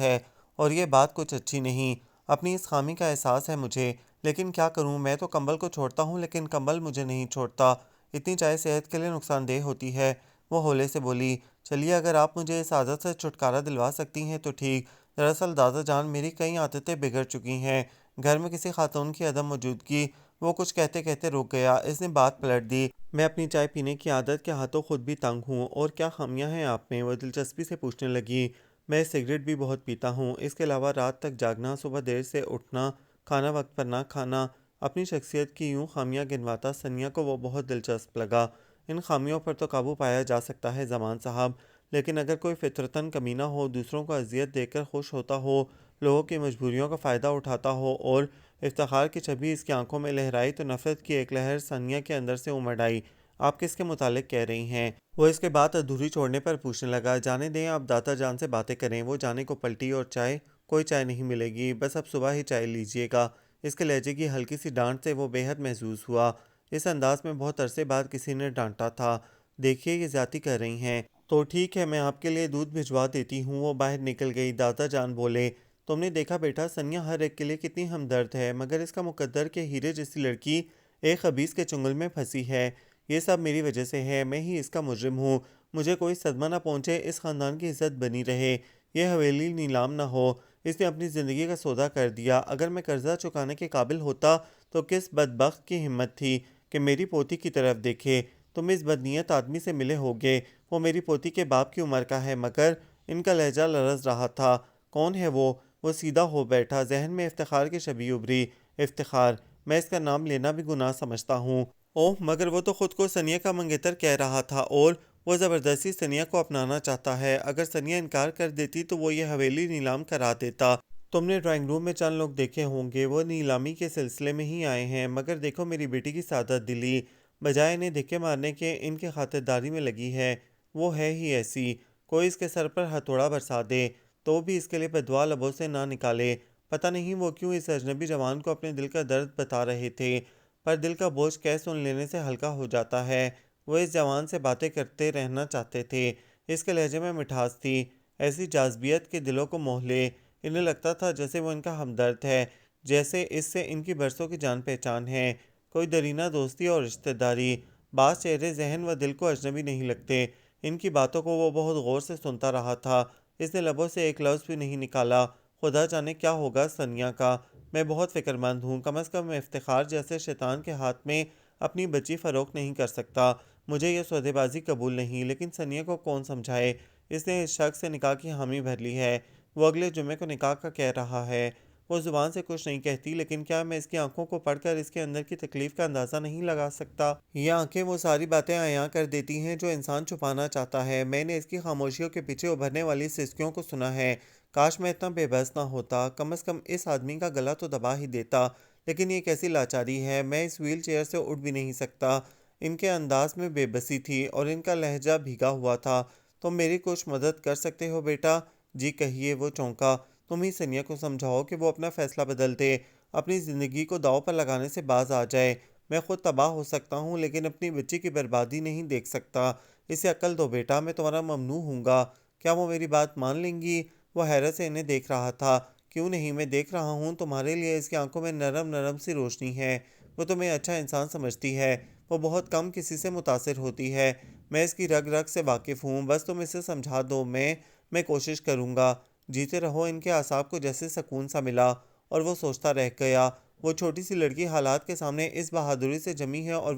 ہے، اور یہ بات کچھ اچھی نہیں۔ اپنی اس خامی کا احساس ہے مجھے، لیکن کیا کروں؟ میں تو کمبل کو چھوڑتا ہوں لیکن کمبل مجھے نہیں چھوڑتا۔ اتنی چائے صحت کے لیے نقصان دہ ہوتی ہے۔ وہ ہولے سے بولی۔ چلیے، اگر آپ مجھے اس عادت سے چھٹکارا دلوا سکتی ہیں تو ٹھیک۔ دراصل دادا جان، میری کئی عادتیں بگڑ چکی ہیں۔ گھر میں کسی خاتون کی عدم موجودگی۔ وہ کچھ کہتے کہتے رک گیا۔ اس نے بات پلٹ دی۔ میں اپنی چائے پینے کی عادت کے ہاتھوں خود بھی تنگ ہوں۔ اور کیا خامیاں ہیں آپ میں؟ وہ دلچسپی سے پوچھنے لگی۔ میں سگریٹ بھی بہت پیتا ہوں۔ اس کے علاوہ رات تک جاگنا، صبح دیر سے اٹھنا، کھانا وقت پر نہ کھانا۔ اپنی شخصیت کی یوں خامیاں گنواتا ثانیہ کو وہ بہت دلچسپ لگا۔ ان خامیوں پر تو قابو پایا جا سکتا ہے زمان صاحب، لیکن اگر کوئی فطرتاً کمینہ ہو، دوسروں کو اذیت دے کر خوش ہوتا ہو، لوگوں کی مجبوریوں کا فائدہ اٹھاتا ہو، اور افتخار کی چھبی اس کی آنکھوں میں لہرائی تو نفرت کی ایک لہر ثانیہ کے اندر سے امڑ آئی۔ آپ کس کے متعلق کہہ رہی ہیں؟ وہ اس کے بعد ادھوری چھوڑنے پر پوچھنے لگا۔ جانے دیں، آپ دادا جان سے باتیں کریں۔ وہ جانے کو پلٹی۔ اور چائے؟ کوئی چائے نہیں ملے گی، بس اب صبح ہی چائے لیجیے گا۔ اس کے لہجے کی ہلکی سی ڈانٹ سے وہ بے حد محظوظ ہوا۔ اس انداز میں بہت عرصے بعد کسی نے ڈانٹا تھا۔ دیکھیے، یہ زیادتی کر رہی ہیں۔ تو ٹھیک ہے، میں آپ کے لیے دودھ بھجوا دیتی ہوں۔ وہ باہر نکل گئی۔ دادا جان بولے، تم نے دیکھا بیٹا، ثانیہ ہر ایک کے لیے کتنی ہمدرد ہے، مگر اس کا مقدر کہ ہیرے جیسی لڑکی ایک خبیث کے چنگل میں پھنسی ہے۔ یہ سب میری وجہ سے ہے، میں ہی اس کا مجرم ہوں۔ مجھے کوئی صدمہ نہ پہنچے، اس خاندان کی عزت بنی رہے، یہ حویلی نیلام نہ ہو۔ اس نے اپنی زندگی کا سودا کر دیا۔ اگر میں قرضہ چکانے کے قابل ہوتا تو کس بدبخت کی ہمت تھی کہ میری پوتی کی طرف دیکھے؟ تم اس بدنیت آدمی سے ملے ہوگے، وہ میری پوتی کے باپ کی عمر کا ہے۔ مگر ان کا لہجہ لرز رہا تھا۔ کون ہے وہ؟ وہ سیدھا ہو بیٹھا۔ ذہن میں افتخار کی چھبی ابھری۔ افتخار؟ میں اس کا نام لینا بھی گناہ سمجھتا ہوں۔ اوہ، مگر وہ تو خود کو ثانیہ کا منگیتر کہہ رہا تھا، اور وہ زبردستی ثانیہ کو اپنانا چاہتا ہے۔ اگر ثانیہ انکار کر دیتی تو وہ یہ حویلی نیلام کرا دیتا۔ تم نے ڈرائنگ روم میں چند لوگ دیکھے ہوں گے، وہ نیلامی کے سلسلے میں ہی آئے ہیں۔ مگر دیکھو میری بیٹی کی سعادت دلی، بجائے انہیں دھکے مارنے کے ان کی خاطرداری میں لگی ہے۔ وہ ہے ہی ایسی، کوئی اس کے سر پر ہتھوڑا برسا دے تو بھی اس کے لیے بددعا لبوں سے نہ نکالے۔ پتہ نہیں وہ کیوں اس اجنبی جوان کو اپنے دل کا درد بتا رہے تھے، پر دل کا بوجھ کہہ سن لینے سے ہلکا ہو جاتا ہے۔ وہ اس جوان سے باتیں کرتے رہنا چاہتے تھے۔ اس کے لہجے میں مٹھاس تھی، ایسی جاذبیت کہ دلوں کو موہ لے۔ انہیں لگتا تھا جیسے وہ ان کا ہمدرد ہے، جیسے اس سے ان کی برسوں کی جان پہچان ہے، کوئی درینہ دوستی اور رشتہ داری۔ بعض چہرے ذہن و دل کو اجنبی نہیں لگتے، ان کی باتوں کو وہ بہت غور سے سنتا رہا تھا۔ اس نے لبوں سے ایک لفظ بھی نہیں نکالا۔ خدا جانے کیا ہوگا ثانیہ کا۔ میں بہت فکر مند ہوں، کم از کم میں افتخار جیسے شیطان کے ہاتھ میں اپنی بچی فروخت نہیں کر سکتا۔ مجھے یہ سودے بازی قبول نہیں، لیکن ثانیہ کو کون سمجھائے؟ اس نے اس شخص سے نکاح کی حامی بھر لی ہے۔ وہ اگلے جمعے کو نکاح کا کہہ رہا ہے۔ وہ زبان سے کچھ نہیں کہتی، لیکن کیا میں اس کی آنکھوں کو پڑھ کر اس کے اندر کی تکلیف کا اندازہ نہیں لگا سکتا؟ یہ آنکھیں وہ ساری باتیں عیاں کر دیتی ہیں جو انسان چھپانا چاہتا ہے۔ میں نے اس کی خاموشیوں کے پیچھے ابھرنے والی سسکیوں کو سنا ہے۔ کاش میں اتنا بے بس نہ ہوتا، کم از کم اس آدمی کا گلا تو دبا ہی دیتا۔ لیکن یہ کیسی لاچاری ہے، میں اس ویل چیئر سے اٹھ بھی نہیں سکتا۔ ان کے انداز میں بے بسی تھی اور ان کا لہجہ بھیگا ہوا تھا۔ تم میری کچھ مدد کر سکتے ہو بیٹا؟ جی کہیے، وہ چونکا۔ تم ہی ثانیہ کو سمجھاؤ کہ وہ اپنا فیصلہ بدل دے، اپنی زندگی کو داؤ پر لگانے سے باز آ جائے۔ میں خود تباہ ہو سکتا ہوں، لیکن اپنی بچی کی بربادی نہیں دیکھ سکتا۔ اسے عقل دو بیٹا، میں تمہارا ممنوع ہوں گا۔ کیا وہ میری بات مان لیں گی؟ وہ حیرت سے انہیں دیکھ رہا تھا۔ کیوں نہیں، میں دیکھ رہا ہوں تمہارے لیے اس کی آنکھوں میں نرم نرم سی روشنی ہے۔ وہ تمہیں اچھا انسان سمجھتی ہے۔ وہ بہت کم کسی سے متاثر ہوتی ہے۔ میں اس کی رگ رگ سے واقف ہوں، بس تم اسے سمجھا دو۔ میں کوشش کروں گا۔ جیتے رہو۔ ان کے اعصاب کو جیسے سکون سا ملا اور وہ سوچتا رہ گیا۔ وہ چھوٹی سی لڑکی حالات کے سامنے اس بہادری سے جمی ہے اور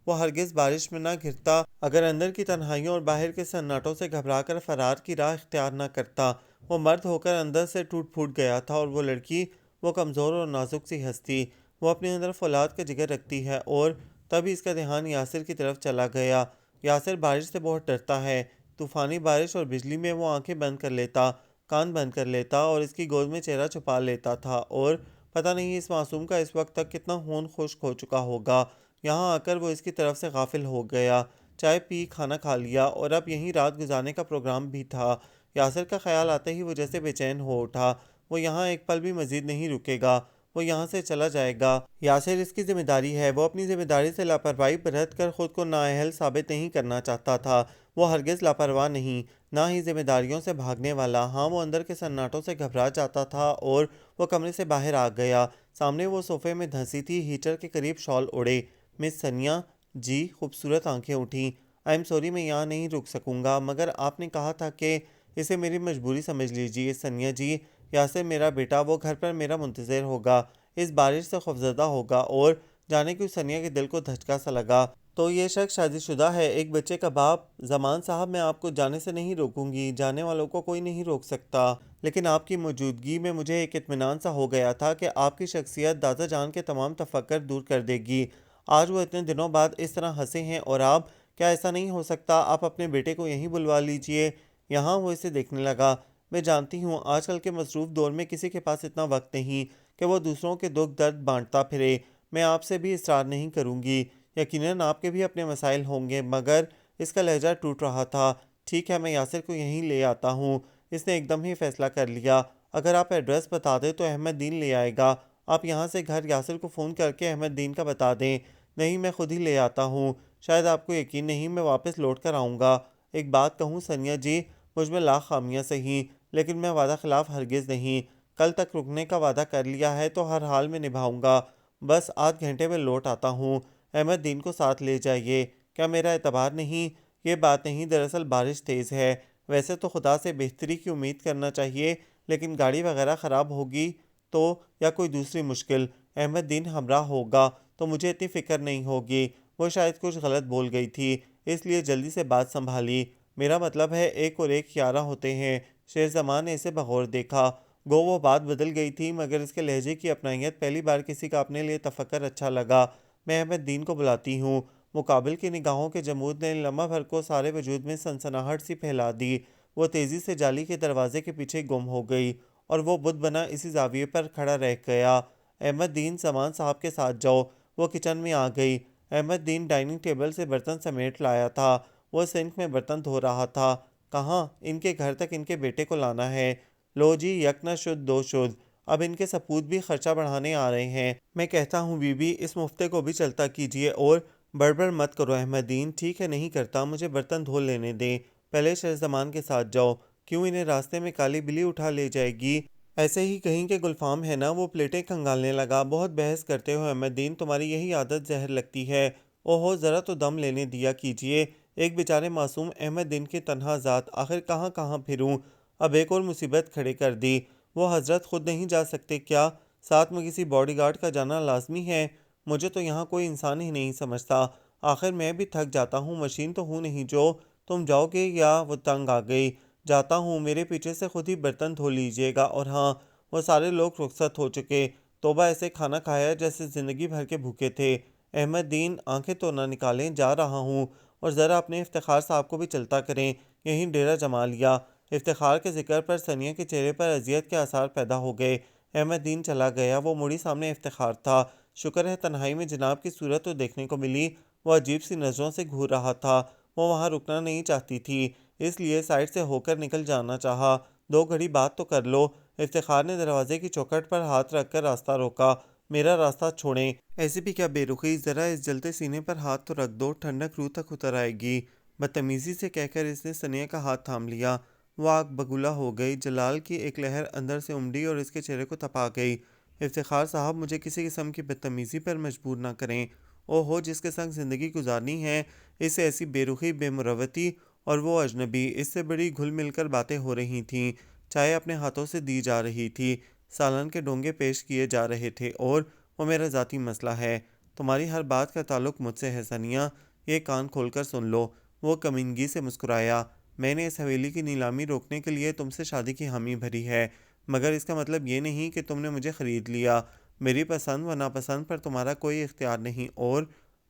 وہ ہرگز بارش میں نہ گرتا اگر اندر کی تنہائیوں اور باہر کے سناٹوں سے گھبرا کر فرار کی راہ اختیار نہ کرتا۔ وہ مرد ہو کر اندر سے ٹوٹ پھوٹ گیا تھا، اور وہ لڑکی، وہ کمزور اور نازک سی ہستی، وہ اپنے اندر فولاد کا جگر رکھتی ہے۔ اور تبھی اس کا دھیان یاسر کی طرف چلا گیا۔ یاسر بارش سے بہت ڈرتا ہے۔ طوفانی بارش اور بجلی میں وہ آنکھیں بند کر لیتا، کان بند کر لیتا اور اس کی گود میں چہرہ چھپا لیتا تھا، اور پتہ نہیں اس معصوم کا اس وقت تک کتنا خون خشک ہو چکا ہوگا۔ یہاں آ کر وہ اس کی طرف سے غافل ہو گیا۔ چائے پی، کھانا کھا لیا، اور اب یہیں رات گزارنے کا پروگرام بھی تھا۔ یاسر کا خیال آتے ہی وہ جیسے بے چین ہو اٹھا۔ وہ یہاں ایک پل بھی مزید نہیں رکے گا، وہ یہاں سے چلا جائے گا۔ یاسر اس کی ذمہ داری ہے۔ وہ اپنی ذمہ داری سے لاپرواہی برت کر خود کو نااہل ثابت نہیں کرنا چاہتا تھا۔ وہ ہرگز لاپرواہ نہیں، نہ ہی ذمہ داریوں سے بھاگنے والا۔ ہاں، وہ اندر کے سناٹوں سے گھبرا جاتا تھا، اور وہ کمرے سے باہر آ گیا۔ سامنے وہ صوفے میں دھنسی تھی، ہیٹر کے قریب شال اوڑھے۔ مس ثانیہ جی، خوبصورت آنکھیں اٹھیں۔ آئی ایم سوری، میں یہاں نہیں رک سکوں گا، مگر آپ نے کہا تھا کہ… اسے میری مجبوری سمجھ لیجیے ثانیہ جی۔ یاسر میرا بیٹا، وہ گھر پر میرا منتظر ہوگا، اس بارش سے خوفزدہ ہوگا۔ اور جانے کیوں ثانیہ کے دل کو دھچکا سا لگا۔ تو یہ شخص شادی شدہ ہے، ایک بچے کا باپ۔ زمان صاحب، میں آپ کو جانے سے نہیں روکوں گی، جانے والوں کو کوئی نہیں روک سکتا، لیکن آپ کی موجودگی میں مجھے ایک اطمینان سا ہو گیا تھا کہ آپ کی شخصیت دادا جان کے تمام تفکر دور کر دے گی۔ آج وہ اتنے دنوں بعد اس طرح ہنسے ہیں، اور آپ… کیا ایسا نہیں ہو سکتا آپ اپنے بیٹے کو یہیں بلوا لیجئے یہاں؟ وہ اسے دیکھنے لگا۔ میں جانتی ہوں آج کل کے مصروف دور میں کسی کے پاس اتنا وقت نہیں کہ وہ دوسروں کے دکھ درد بانٹتا پھرے۔ میں آپ سے بھی اصرار نہیں کروں گی، یقیناً آپ کے بھی اپنے مسائل ہوں گے، مگر… اس کا لہجہ ٹوٹ رہا تھا۔ ٹھیک ہے، میں یاسر کو یہیں لے آتا ہوں۔ اس نے ایک دم ہی فیصلہ کر لیا۔ اگر آپ ایڈریس بتا دیں تو احمد دین لے آئے گا۔ آپ یہاں سے گھر یاسر کو فون کر کے احمد دین کا بتا دیں۔ نہیں، میں خود ہی لے آتا ہوں۔ شاید آپ کو یقین نہیں، میں واپس لوٹ کر آؤں گا۔ ایک بات کہوں ثانیہ جی، مجھ میں لاکھ خامیاں سہی، لیکن میں وعدہ خلاف ہرگز نہیں۔ کل تک رکنے کا وعدہ کر لیا ہے تو ہر حال میں نبھاؤں گا۔ بس آدھ گھنٹے میں لوٹ آتا ہوں۔ احمد دین کو ساتھ لے جائیے۔ کیا میرا اعتبار نہیں؟ یہ بات نہیں، دراصل بارش تیز ہے۔ ویسے تو خدا سے بہتری کی امید کرنا چاہیے، لیکن گاڑی وغیرہ خراب ہوگی تو… یا کوئی دوسری مشکل۔ احمد دین ہمراہ ہوگا تو مجھے اتنی فکر نہیں ہوگی۔ وہ شاید کچھ غلط بول گئی تھی، اس لیے جلدی سے بات سنبھالی۔ میرا مطلب ہے 1 اور 1 11 ہوتے ہیں۔ شیر زمان نے اسے بغور دیکھا۔ گو وہ بات بدل گئی تھی، مگر اس کے لہجے کی اپنائیت پہلی بار کسی کا اپنے لیے تفکر اچھا لگا۔ میں احمد دین کو بلاتی ہوں۔ مقابل کی نگاہوں کے جمود نے لمحہ بھر کو سارے وجود میں سنسناہٹ سی پھیلا دی۔ وہ تیزی سے جالی کے دروازے کے پیچھے گم ہو گئی، اور وہ بت بنا اسی زاویے پر کھڑا رہ گیا۔ احمد دین، زمان صاحب کے ساتھ جاؤ۔ وہ کچن میں آ گئی۔ احمد دین ڈائننگ ٹیبل سے برتن سمیٹ لایا تھا۔ وہ سنک میں برتن دھو رہا تھا۔ کہاں؟ ان کے گھر تک ان کے بیٹے کو لانا ہے۔ لو جی، یک نہ شدھ دو شدھ۔ اب ان کے سپوت بھی خرچہ بڑھانے آ رہے ہیں۔ میں کہتا ہوں بی بی، اس مفتے کو بھی چلتا کیجیے، اور بڑبڑ مت کرو احمد دین۔ ٹھیک ہے، نہیں کرتا، مجھے برتن دھو لینے دیں۔ پہلے شیر زمان کے ساتھ جاؤ۔ کیوں، انہیں راستے میں کالی بلی اٹھا لے جائے گی؟ ایسے ہی کہیں کہ گلفام ہے نا۔ وہ پلیٹیں کھنگالنے لگا۔ بہت بحث کرتے ہو احمد دین، تمہاری یہی عادت زہر لگتی ہے۔ اوہو، ذرا تو دم لینے دیا کیجیے۔ ایک بیچارے معصوم احمد دین کی تنہا ذات، آخر کہاں کہاں پھروں؟ اب ایک اور مصیبت کھڑے کر دی۔ وہ حضرت خود نہیں جا سکتے کیا؟ ساتھ میں کسی باڈی گارڈ کا جانا لازمی ہے؟ مجھے تو یہاں کوئی انسان ہی نہیں سمجھتا۔ آخر میں بھی تھک جاتا ہوں، مشین تو ہوں نہیں جو تم جاؤ گے یا وہ تنگ آ گئی۔ جاتا ہوں، میرے پیچھے سے خود ہی برتن دھو لیجیے گا۔ اور ہاں، وہ سارے لوگ رخصت ہو چکے۔ توبہ، ایسے کھانا کھایا جیسے زندگی بھر کے بھوکے تھے۔ احمد دین، آنکھیں تو نہ نکالیں، جا رہا ہوں۔ اور ذرا اپنے افتخار صاحب کو بھی چلتا کریں، یہیں ڈیرا جما لیا۔ افتخار کے ذکر پر ثانیہ کے چہرے پر اذیت کے آثار پیدا ہو گئے۔ احمد دین چلا گیا، وہ مڑی سامنے افتخار تھا۔ شکر ہے تنہائی میں جناب کی صورت تو دیکھنے کو ملی۔ وہ عجیب سی نظروں سے گھور رہا تھا۔ وہ وہاں رکنا نہیں چاہتی تھی، اس لیے سائڈ سے ہو کر نکل جانا چاہا۔ 2 گھڑی بات تو کر لو۔ افتخار نے دروازے کی چوکھٹ پر ہاتھ رکھ کر راستہ روکا۔ میرا راستہ چھوڑیں۔ ایسے بھی کیا بے رخی، ذرا اس جلتے سینے پر ہاتھ تو رکھ دو، ٹھنڈک روح تک اتر آئے گی۔ بدتمیزی سے کہہ کر اس نے ثانیہ کا ہاتھ تھام لیا۔ وہ آگ بگولا ہو گئی، جلال کی ایک لہر اندر سے امڑی اور اس کے چہرے کو تپا گئی۔ افتخار صاحب، مجھے کسی قسم کی بدتمیزی پر مجبور نہ کریں۔ او ہو، جس کے سنگ زندگی گزارنی ہے، اس سے ایسی بے رخی، بے مروتی، اور وہ اجنبی، اس سے بڑی گھل مل کر باتیں ہو رہی تھیں۔ چائے اپنے ہاتھوں سے دی جا رہی تھی، سالن کے ڈونگے پیش کیے جا رہے تھے، اور وہ میرا ذاتی مسئلہ ہے۔ تمہاری ہر بات کا تعلق مجھ سے ہے ثانیہ، یہ کان کھول کر سن لو۔ وہ کمینگی سے مسکرایا۔ میں نے اس حویلی کی نیلامی روکنے کے لیے تم سے شادی کی حامی بھری ہے، مگر اس کا مطلب یہ نہیں کہ تم نے مجھے خرید لیا۔ میری پسند و ناپسند پر تمہارا کوئی اختیار نہیں، اور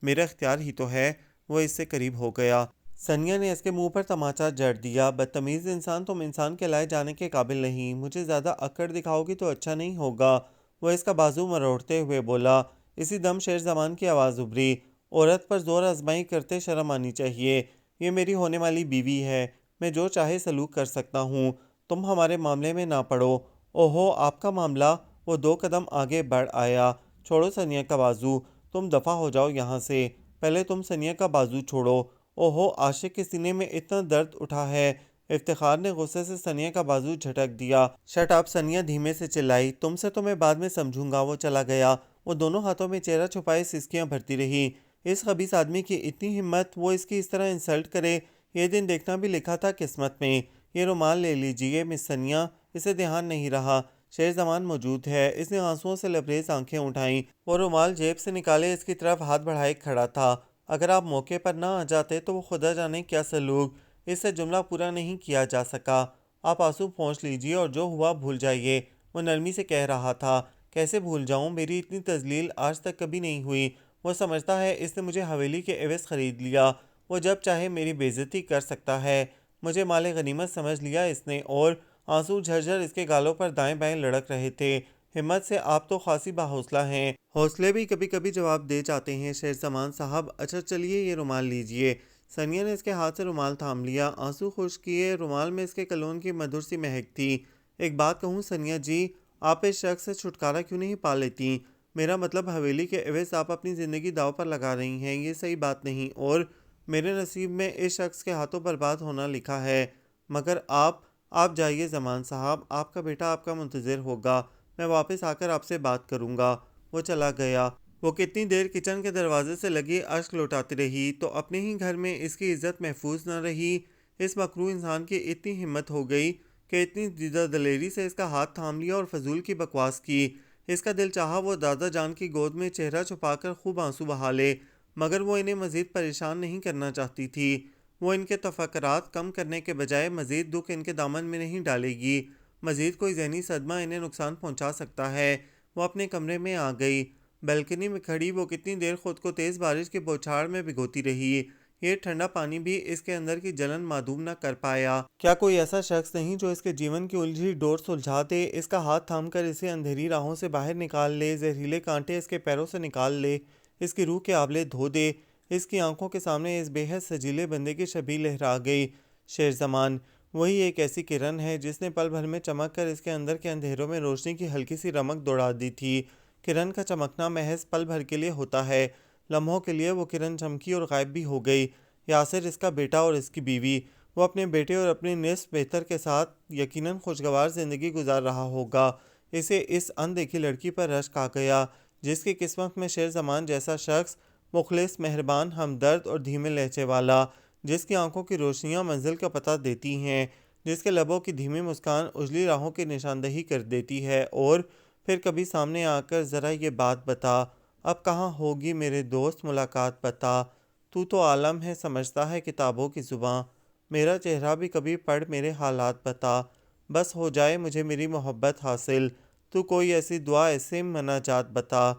میرا اختیار ہی تو ہے۔ وہ اس سے قریب ہو گیا۔ ثانیہ نے اس کے منہ پر تماچا جڑ دیا۔ بدتمیز انسان، تم انسان کہلائے جانے کے قابل نہیں، مجھے زیادہ اکڑ دکھاؤ گی تو اچھا نہیں ہوگا۔ وہ اس کا بازو مروڑتے ہوئے بولا۔ اسی دم شیر زمان کی آواز ابھری۔ عورت پر زور آزمائی کرتے شرم آنی چاہیے، یہ میری ہونے والی بیوی ہے، میں جو چاہے سلوک کر سکتا ہوں، تم ہمارے معاملے میں نہ پڑو۔ اوہو، آپ کا معاملہ؟ وہ 2 قدم آگے بڑھ آیا۔ چھوڑو ثانیہ کا بازو، تم دفع ہو جاؤ یہاں سے۔ پہلے تم ثانیہ کا بازو چھوڑو۔ اوہو، عاشق کے سینے میں اتنا درد اٹھا ہے۔ افتخار نے غصے سے ثانیہ کا بازو جھٹک دیا۔ شٹ اپ، ثانیہ دھیمے سے چلائی، تم سے تو میں بعد میں سمجھوں گا۔ وہ چلا گیا۔ وہ دونوں ہاتھوں میں چہرہ چھپائے سسکیاں بھرتی رہی۔ اس خبیث آدمی کی اتنی ہمت، وہ اس کی اس طرح انسلٹ کرے۔ یہ دن دیکھنا بھی لکھا تھا قسمت میں۔ یہ رومال لے لیجیے مس ثانیہ، اسے دھیان نہیں رہا شیر زمان موجود ہے۔ اس نے آنسوؤں سے لبریز آنکھیں اٹھائیں۔ وہ رومال جیب سے نکالے اس کی طرف ہاتھ بڑھائے کھڑا تھا۔ اگر آپ موقع پر نہ آ جاتے تو وہ خدا جانے کیا سلوک۔ اس سے جملہ پورا نہیں کیا جا سکا۔ آپ آنسو پونچھ لیجیے اور جو ہوا بھول جائیے، وہ نرمی سے کہہ رہا تھا۔ کیسے بھول جاؤں، میری اتنی تذلیل آج تک کبھی نہیں ہوئی۔ وہ سمجھتا ہے اس نے مجھے حویلی کے عوض خرید لیا، وہ جب چاہے میری بے عزتی کر سکتا ہے۔ مجھے مال غنیمت سمجھ لیا اس نے، اور آنسو جھرجھر اس کے گالوں پر دائیں بائیں لڑک رہے تھے۔ ہمت سے آپ تو خاصی باحوصلہ ہیں، حوصلے بھی کبھی کبھی جواب دے جاتے ہیں شیر زمان صاحب۔ اچھا چلیے، یہ رومال لیجیے۔ ثانیہ نے اس کے ہاتھ سے رومال تھام لیا، آنسو خشک کیے۔ رومال میں اس کے کلون کی مدھر سی مہک تھی۔ ایک بات کہوں ثانیہ جی، آپ اس شخص سے چھٹکارا کیوں نہیں پا لیتی؟ میرا مطلب حویلی کے عوض آپ اپنی زندگی داؤ پر لگا رہی ہیں، یہ صحیح بات نہیں، اور میرے نصیب میں اس شخص کے ہاتھوں برباد ہونا لکھا ہے۔ مگر آپ جائیے زمان صاحب، آپ کا بیٹا آپ کا منتظر ہوگا، میں واپس آ کر آپ سے بات کروں گا۔ وہ چلا گیا۔ وہ کتنی دیر کچن کے دروازے سے لگی اشک لوٹاتی رہی تو اپنے ہی گھر میں اس کی عزت محفوظ نہ رہی۔ اس مکروہ انسان کی اتنی ہمت ہو گئی کہ اتنی دیدہ دلیری سے اس کا ہاتھ تھام لیا اور فضول کی بکواس کی۔ اس کا دل چاہا وہ دادا جان کی گود میں چہرہ چھپا کر خوب آنسو بہا لے، مگر وہ انہیں مزید پریشان نہیں کرنا چاہتی تھی۔ وہ ان کے تفکرات کم کرنے کے بجائے مزید دکھ ان کے دامن میں نہیں ڈالے گی، مزید کوئی ذہنی صدمہ انہیں نقصان پہنچا سکتا ہے۔ وہ اپنے کمرے میں آ گئی۔ بیلکنی میں کھڑی وہ کتنی دیر خود کو تیز بارش کے بوچھاڑ میں بھگوتی رہی۔ یہ ٹھنڈا پانی بھی اس کے اندر کی جلن معدوم نہ کر پایا۔ کیا کوئی ایسا شخص نہیں جو اس کے جیون کی الجھی ڈور سلجھا دے، اس کا ہاتھ تھام کر اسے اندھیری راہوں سے باہر نکال لے، زہریلے کانٹے اس کے پیروں سے نکال لے، اس کی روح کے آبلے دھو دے۔ اس کی آنکھوں کے سامنے اس بے حد سجیلے بندے کی شبیہ لہرا گئی۔ شیر زمان، وہی ایک ایسی کرن ہے جس نے پل بھر میں چمک کر اس کے اندر کے اندھیروں میں روشنی کی ہلکی سی رمق دوڑا دی تھی۔ کرن کا چمکنا محض پل بھر کے لیے ہوتا ہے، لمحوں کے لیے وہ کرن چمکی اور غائب بھی ہو گئی۔ یاسر، اس کا بیٹا اور اس کی بیوی، وہ اپنے بیٹے اور اپنی نصف بہتر کے ساتھ یقیناً خوشگوار زندگی گزار رہا ہوگا۔ اسے اس ان دیکھی لڑکی پر رشک آ گیا جس کی قسمت میں شیر زمان جیسا شخص، مخلص، مہربان، ہمدرد اور دھیمے لہجے والا، جس کی آنکھوں کی روشنیاں منزل کا پتہ دیتی ہیں، جس کے لبوں کی دھیمی مسکان اجلی راہوں کی نشاندہی کر دیتی ہے، اور پھر کبھی سامنے آ کر ذرا یہ بات بتا، اب کہاں ہوگی میرے دوست ملاقات بتا، تو عالم ہے سمجھتا ہے کتابوں کی زباں، میرا چہرہ بھی کبھی پڑھ میرے حالات بتا، بس ہو جائے مجھے میری محبت حاصل، تو کوئی ایسی دعا ایسے مناجات بتا۔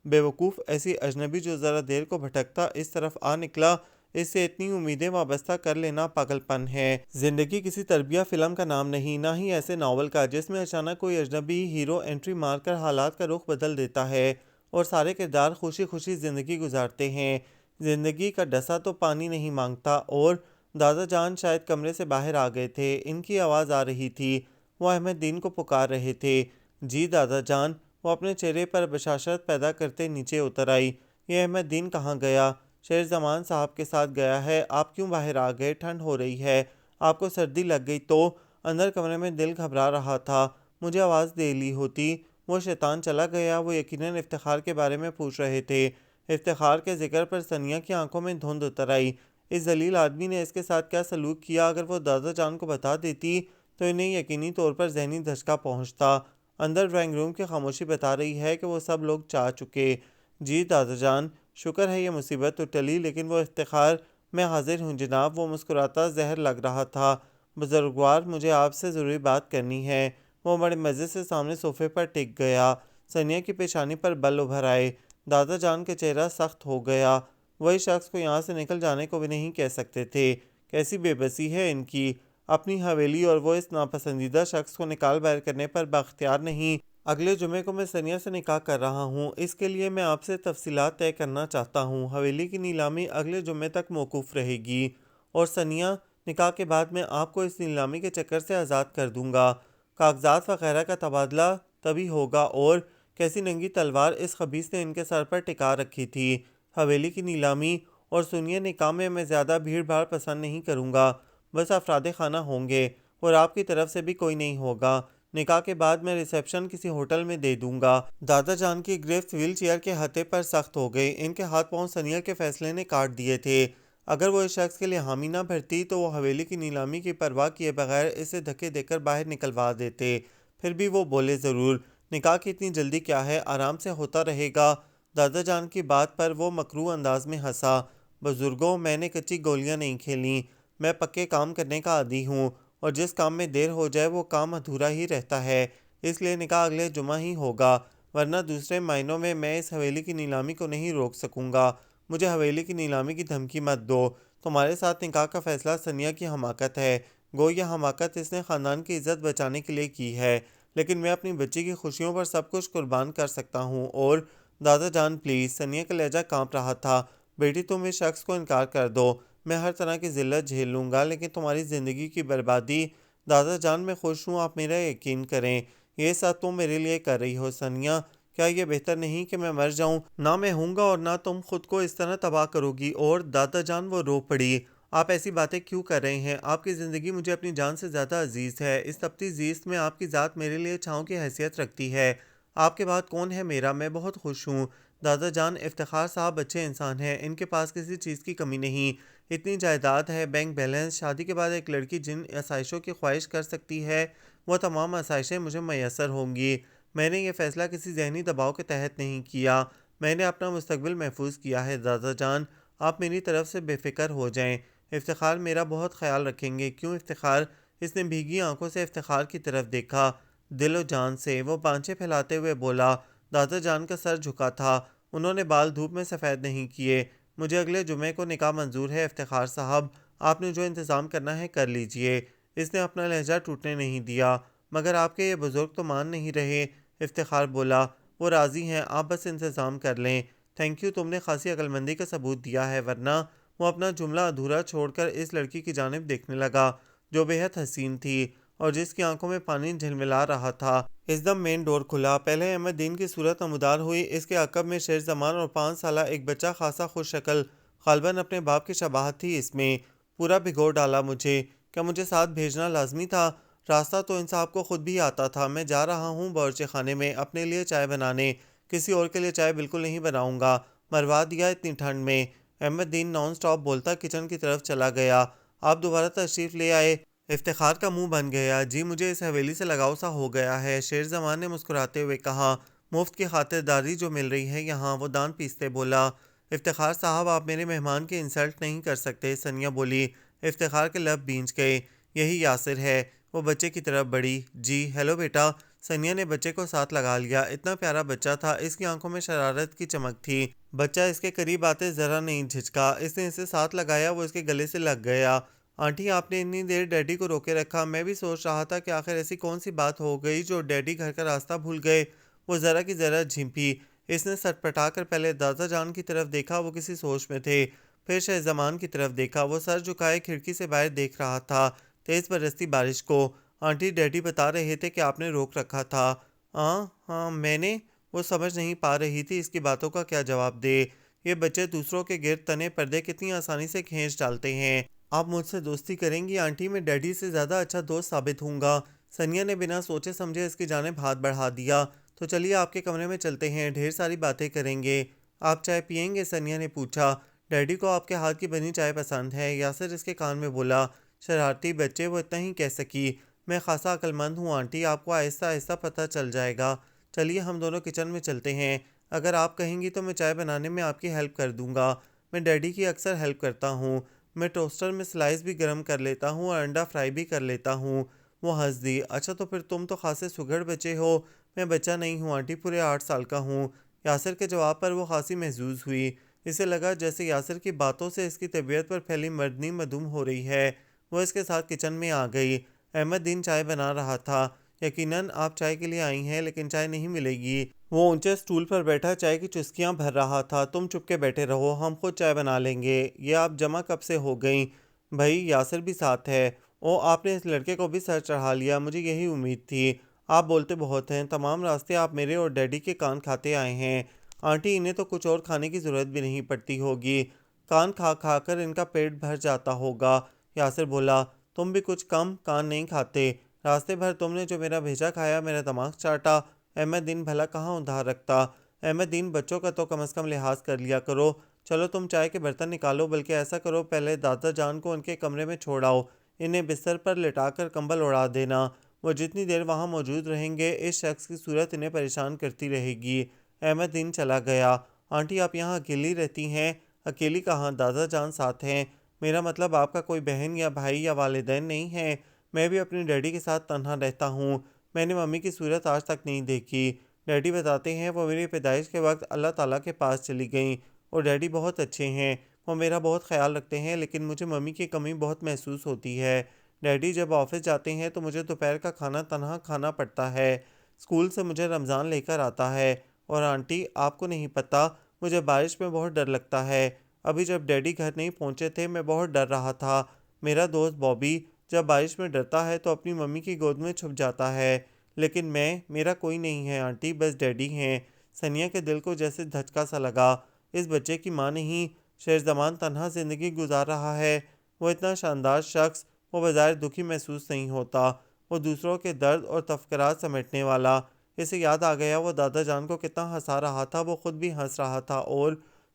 بے وقوف ایسی اجنبی جو ذرا دیر کو بھٹکتا اس طرف آ نکلا، اس سے اتنی امیدیں وابستہ کر لینا پاگل پن ہے۔ زندگی کسی تربیہ فلم کا نام نہیں، نہ ہی ایسے ناول کا جس میں اچانک کوئی اجنبی ہیرو انٹری مار کر حالات کا رخ بدل دیتا ہے اور سارے کردار خوشی خوشی زندگی گزارتے ہیں۔ زندگی کا ڈسا تو پانی نہیں مانگتا، اور دادا جان شاید کمرے سے باہر آ گئے تھے، ان کی آواز آ رہی تھی، وہ احمد دین کو پکار رہے تھے۔ جی دادا جان، وہ اپنے چہرے پر بشاشت پیدا کرتے نیچے اتر آئی۔ یہ احمد دین کہاں گیا؟ شیر زمان صاحب کے ساتھ گیا ہے۔ آپ کیوں باہر آ گئے؟ ٹھنڈ ہو رہی ہے، آپ کو سردی لگ گئی تو؟ اندر کمرے میں دل گھبرا رہا تھا، مجھے آواز دے لی ہوتی۔ وہ شیطان چلا گیا۔ وہ یقیناً افتخار کے بارے میں پوچھ رہے تھے۔ افتخار کے ذکر پر ثانیہ کی آنکھوں میں دھند اتر آئی۔ اس ذلیل آدمی نے اس کے ساتھ کیا سلوک کیا؟ اگر وہ دادا جان کو بتا دیتی تو انہیں یقینی طور پر ذہنی دھچکا پہنچتا۔ اندر ڈرائنگ روم کی خاموشی بتا رہی ہے کہ وہ سب لوگ چاہ چکے۔ جی دادا جان، شکر ہے یہ مصیبت تو ٹلی، لیکن وہ افتخار، میں حاضر ہوں جناب۔ وہ مسکراتا زہر لگ رہا تھا۔ بزرگوار، مجھے آپ سے ضروری بات کرنی ہے۔ وہ بڑے مزے سے سامنے صوفے پر ٹک گیا۔ ثانیہ کی پیشانی پر بل ابھر آئے۔ دادا جان کا چہرہ سخت ہو گیا۔ وہی شخص کو یہاں سے نکل جانے کو بھی نہیں کہہ سکتے تھے۔ کیسی بے بسی ہے ان کی، اپنی حویلی، اور وہ اس ناپسندیدہ شخص کو نکال باہر کرنے پر بااختیار نہیں۔ اگلے جمعے کو میں ثانیہ سے نکاح کر رہا ہوں، اس کے لیے میں آپ سے تفصیلات طے کرنا چاہتا ہوں۔ حویلی کی نیلامی اگلے جمعے تک موقوف رہے گی، اور ثانیہ، نکاح کے بعد میں آپ کو اس نیلامی کے چکر سے آزاد کر دوں گا۔ کاغذات وغیرہ کا تبادلہ تبھی ہوگا۔ اور کیسی ننگی تلوار اس خبیث نے ان کے سر پر ٹکا رکھی تھی؟ حویلی کی نیلامی، اور سنیے، نکاح میں زیادہ بھیڑ بھاڑ پسند نہیں کروں گا، بس افراد خانہ ہوں گے، اور آپ کی طرف سے بھی کوئی نہیں ہوگا۔ نکاح کے بعد میں ریسیپشن کسی ہوٹل میں دے دوں گا۔ دادا جان کی گرفت ویل چیئر کے ہتھے پر سخت ہو گئی۔ ان کے ہاتھ پاؤں ثانیہ کے فیصلے نے کاٹ دیے تھے۔ اگر وہ اس شخص کے لیے حامی نہ بھرتی تو وہ حویلی کی نیلامی کی پرواہ کیے بغیر اسے دھکے دے کر باہر نکلوا دیتے۔ پھر بھی وہ بولے ضرور، نکاح کی اتنی جلدی کیا ہے، آرام سے ہوتا رہے گا۔ دادا جان کی بات پر وہ مکروہ انداز میں ہنسا۔ بزرگوں، میں نے کچی گولیاں نہیں کھیلیں، میں پکے کام کرنے کا عادی ہوں، اور جس کام میں دیر ہو جائے وہ کام ادھورا ہی رہتا ہے، اس لیے نکاح اگلے جمعہ ہی ہوگا، ورنہ دوسرے معنوں میں اس حویلی کی نیلامی کو نہیں روک سکوں گا۔ مجھے حویلی کی نیلامی کی دھمکی مت دو۔ تمہارے ساتھ نکاح کا فیصلہ ثانیہ کی حماقت ہے، گو یہ حماقت اس نے خاندان کی عزت بچانے کے لیے کی ہے، لیکن میں اپنی بچی کی خوشیوں پر سب کچھ قربان کر سکتا ہوں، اور دادا جان پلیز، ثانیہ کا لہجہ کانپ رہا تھا، بیٹی تم اس شخص کو انکار کر دو، میں ہر طرح کی ذلت جھیل لوں گا، لیکن تمہاری زندگی کی بربادی، دادا جان میں خوش ہوں، آپ میرا یقین کریں، یہ سب تم میرے لیے کر رہی ہو ثانیہ، کیا یہ بہتر نہیں کہ میں مر جاؤں؟ نہ میں ہوں گا اور نہ تم خود کو اس طرح تباہ کرو گی۔ اور دادا جان، وہ رو پڑی، آپ ایسی باتیں کیوں کر رہے ہیں؟ آپ کی زندگی مجھے اپنی جان سے زیادہ عزیز ہے، اس تپتی زیست میں آپ کی ذات میرے لیے چھاؤں کی حیثیت رکھتی ہے، آپ کے بعد کون ہے میرا؟ میں بہت خوش ہوں دادا جان۔ افتخار صاحب اچھے انسان ہیں، ان کے پاس کسی چیز کی کمی نہیں، اتنی جائیداد ہے، بینک بیلنس، شادی کے بعد ایک لڑکی جن آسائشوں کی خواہش کر سکتی ہے وہ تمام آسائشیں مجھے میسر ہوں گی۔ میں نے یہ فیصلہ کسی ذہنی دباؤ کے تحت نہیں کیا، میں نے اپنا مستقبل محفوظ کیا ہے دادا جان، آپ میری طرف سے بے فکر ہو جائیں، افتخار میرا بہت خیال رکھیں گے۔ کیوں افتخار؟ اس نے بھیگی آنکھوں سے افتخار کی طرف دیکھا، دل و جان سے۔ وہ پانچے پھیلاتے ہوئے بولا۔ دادا جان کا سر جھکا تھا، انہوں نے بال دھوپ میں سفید نہیں کیے۔ مجھے اگلے جمعے کو نکاح منظور ہے افتخار صاحب، آپ نے جو انتظام کرنا ہے کر لیجئے۔ اس نے اپنا لہجہ ٹوٹنے نہیں دیا۔ مگر آپ کے یہ بزرگ تو مان نہیں رہے، افتخار بولا۔ وہ راضی ہیں، آپ بس انتظام کر لیں۔ تھینک یو، تم نے خاصی عقل مندی کا ثبوت دیا ہے، ورنہ… وہ اپنا جملہ ادھورا چھوڑ کر اس لڑکی کی جانب دیکھنے لگا جو بے حد حسین تھی اور جس کی آنکھوں میں پانی جھلملا رہا تھا۔ اس دم مین ڈور کھلا۔ پہلے احمد دین کی صورت نمودار ہوئی، اس کے عقب میں شیر زمان اور 5 سالہ ایک بچہ، خاصا خوش شکل، غالباً اپنے باپ کی شباہت تھی اس میں۔ پورا بھگو ڈالا مجھے۔ کیا مجھے ساتھ بھیجنا لازمی تھا؟ راستہ تو ان صاحب کو خود بھی آتا تھا۔ میں جا رہا ہوں باورچی خانے میں اپنے لیے چائے بنانے، کسی اور کے لیے چائے بالکل نہیں بناؤں گا، مروا دیا اتنی ٹھنڈ میں۔ احمد دین نان سٹاپ بولتا کچن کی طرف چلا گیا۔ آپ دوبارہ تشریف لے آئے؟ افتخار کا منہ بن گیا۔ جی مجھے اس حویلی سے لگاؤ سا ہو گیا ہے، شیر زمان نے مسکراتے ہوئے کہا۔ مفت کی خاطرداری جو مل رہی ہے یہاں، وہ دان پیستے بولا۔ افتخار صاحب آپ میرے مہمان کی انسلٹ نہیں کر سکتے، ثانیہ بولی۔ افتخار کے لب بھینچ گئے۔ یہی یاسر ہے، وہ بچے کی طرف بڑھی۔ جی ہیلو بیٹا۔ ثانیہ نے بچے کو ساتھ لگا لیا۔ اتنا پیارا بچہ تھا، اس کی آنکھوں میں شرارت کی چمک تھی۔ بچہ اس کے قریب آتے ذرا نہیں جھجکا۔ اس نے اسے ساتھ لگایا، وہ اس کے گلے سے لگ گیا۔ آنٹی آپ نے اتنی دیر ڈیڈی کو روکے رکھا، میں بھی سوچ رہا تھا کہ آخر ایسی کون سی بات ہو گئی جو ڈیڈی گھر کا راستہ بھول گئے۔ وہ ذرا کی ذرا جھنپی۔ اس نے سر پٹا کر پہلے دادا جان کی طرف دیکھا، وہ کسی سوچ میں تھے، پھر شہ زمان کی طرف دیکھا، وہ سر جھکائے کھڑکی سے باہر دیکھ رہا تھا تیز برستی بارش کو۔ آنٹی ڈیڈی بتا رہے تھے کہ آپ نے روک رکھا تھا۔ ہاں میں نے۔ وہ سمجھ نہیں پا رہی تھی اس کی باتوں کا کیا جواب دے۔ یہ بچے دوسروں کے گرد تنے پردے کتنی آسانی سے کھینچ ڈالتے ہیں۔ آپ مجھ سے دوستی کریں گی آنٹی؟ میں ڈیڈی سے زیادہ اچھا دوست ثابت ہوں گا۔ ثانیہ نے بنا سوچے سمجھے اس کی جانب ہاتھ بڑھا دیا۔ تو چلیے آپ کے کمرے میں چلتے ہیں، ڈھیر ساری باتیں کریں گے۔ آپ چائے پئیں گے؟ ثانیہ نے پوچھا۔ ڈیڈی کو آپ کے ہاتھ کی بنی چائے پسند ہے، یاسر اس کے کان میں بولا۔ شرارتی بچے، وہ اتنا ہی کہہ سکی۔ میں خاصا عقل مند ہوں آنٹی، آپ کو آہستہ آہستہ پتہ چل جائے گا۔ چلیے ہم دونوں کچن میں چلتے ہیں، اگر آپ کہیں گی تو میں چائے بنانے میں آپ کی ہیلپ کر دوں گا۔ میں ڈیڈی کی اکثر ہیلپ کرتا ہوں، میں ٹوسٹر میں سلائس بھی گرم کر لیتا ہوں اور انڈا فرائی بھی کر لیتا ہوں۔ وہ ہنس دی۔ اچھا تو پھر تم تو خاصے سگڑ بچے ہو۔ میں بچہ نہیں ہوں آنٹی، پورے 8 سال کا ہوں۔ یاسر کے جواب پر وہ خاصی محظوظ ہوئی۔ اسے لگا جیسے یاسر کی باتوں سے اس کی طبیعت پر پھیلی مردنی معدوم ہو رہی ہے۔ وہ اس کے ساتھ کچن میں آ گئی۔ احمد دین چائے بنا رہا تھا۔ یقیناً آپ چائے کے لیے آئی ہیں، لیکن چائے نہیں ملے گی۔ وہ اونچے سٹول پر بیٹھا چائے کی چسکیاں بھر رہا تھا۔ تم چپ کے بیٹھے رہو، ہم خود چائے بنا لیں گے۔ یہ آپ جمع کب سے ہو گئیں؟ بھائی یاسر بھی ساتھ ہے۔ او آپ نے اس لڑکے کو بھی سر چڑھا لیا، مجھے یہی امید تھی۔ آپ بولتے بہت ہیں، تمام راستے آپ میرے اور ڈیڈی کے کان کھاتے آئے ہیں۔ آنٹی انہیں تو کچھ اور کھانے کی ضرورت بھی نہیں پڑتی ہوگی، کان کھا کھا کر ان کا پیٹ بھر جاتا ہوگا۔ یاسر بولا۔ تم بھی کچھ کم کان نہیں کھاتے؟ راستے بھر تم نے جو میرا بھیجا کھایا، میرا دماغ چاٹا۔ احمد دین بھلا کہاں ادھار رکھتا؟ احمد دین بچوں کا تو کم از کم لحاظ کر لیا کرو۔ چلو تم چائے کے برتن نکالو، بلکہ ایسا کرو پہلے دادا جان کو ان کے کمرے میں چھوڑ آؤ، انہیں بستر پر لٹا کر کمبل اڑا دینا۔ وہ جتنی دیر وہاں موجود رہیں گے اس شخص کی صورت انہیں پریشان کرتی رہے گی۔ احمد دین چلا گیا۔ آنٹی آپ یہاں اکیلی رہتی ہیں؟ اکیلی کہاں، دادا جان ساتھ ہیں۔ میرا مطلب آپ کا کوئی بہن یا بھائی یا والدین نہیں ہیں؟ میں بھی اپنی ڈیڈی کے ساتھ تنہا رہتا ہوں، میں نے ممی کی صورت آج تک نہیں دیکھی۔ ڈیڈی بتاتے ہیں وہ میری پیدائش کے وقت اللہ تعالیٰ کے پاس چلی گئیں، اور ڈیڈی بہت اچھے ہیں، وہ میرا بہت خیال رکھتے ہیں، لیکن مجھے ممی کی کمی بہت محسوس ہوتی ہے۔ ڈیڈی جب آفس جاتے ہیں تو مجھے دوپہر کا کھانا تنہا کھانا پڑتا ہے، اسکول سے مجھے رمضان لے کر آتا ہے۔ اور آنٹی آپ کو نہیں پتہ، مجھے بارش میں بہت ڈر لگتا ہے۔ ابھی جب ڈیڈی گھر نہیں پہنچے تھے میں بہت ڈر رہا تھا۔ میرا دوست بابی جب بارش میں ڈرتا ہے تو اپنی ممی کی گود میں چھپ جاتا ہے، لیکن میرا کوئی نہیں ہے آنٹی، بس ڈیڈی ہیں۔ ثانیہ کے دل کو جیسے دھچکا سا لگا، اس بچے کی ماں نہیں، شیر زمان تنہا زندگی گزار رہا ہے، وہ اتنا شاندار شخص، وہ بظاہر دکھی محسوس نہیں ہوتا، وہ دوسروں کے درد اور تفکرات سمیٹنے والا۔ اسے یاد آ گیا وہ دادا جان کو کتنا ہنسا رہا تھا، وہ خود بھی ہنس رہا تھا، اور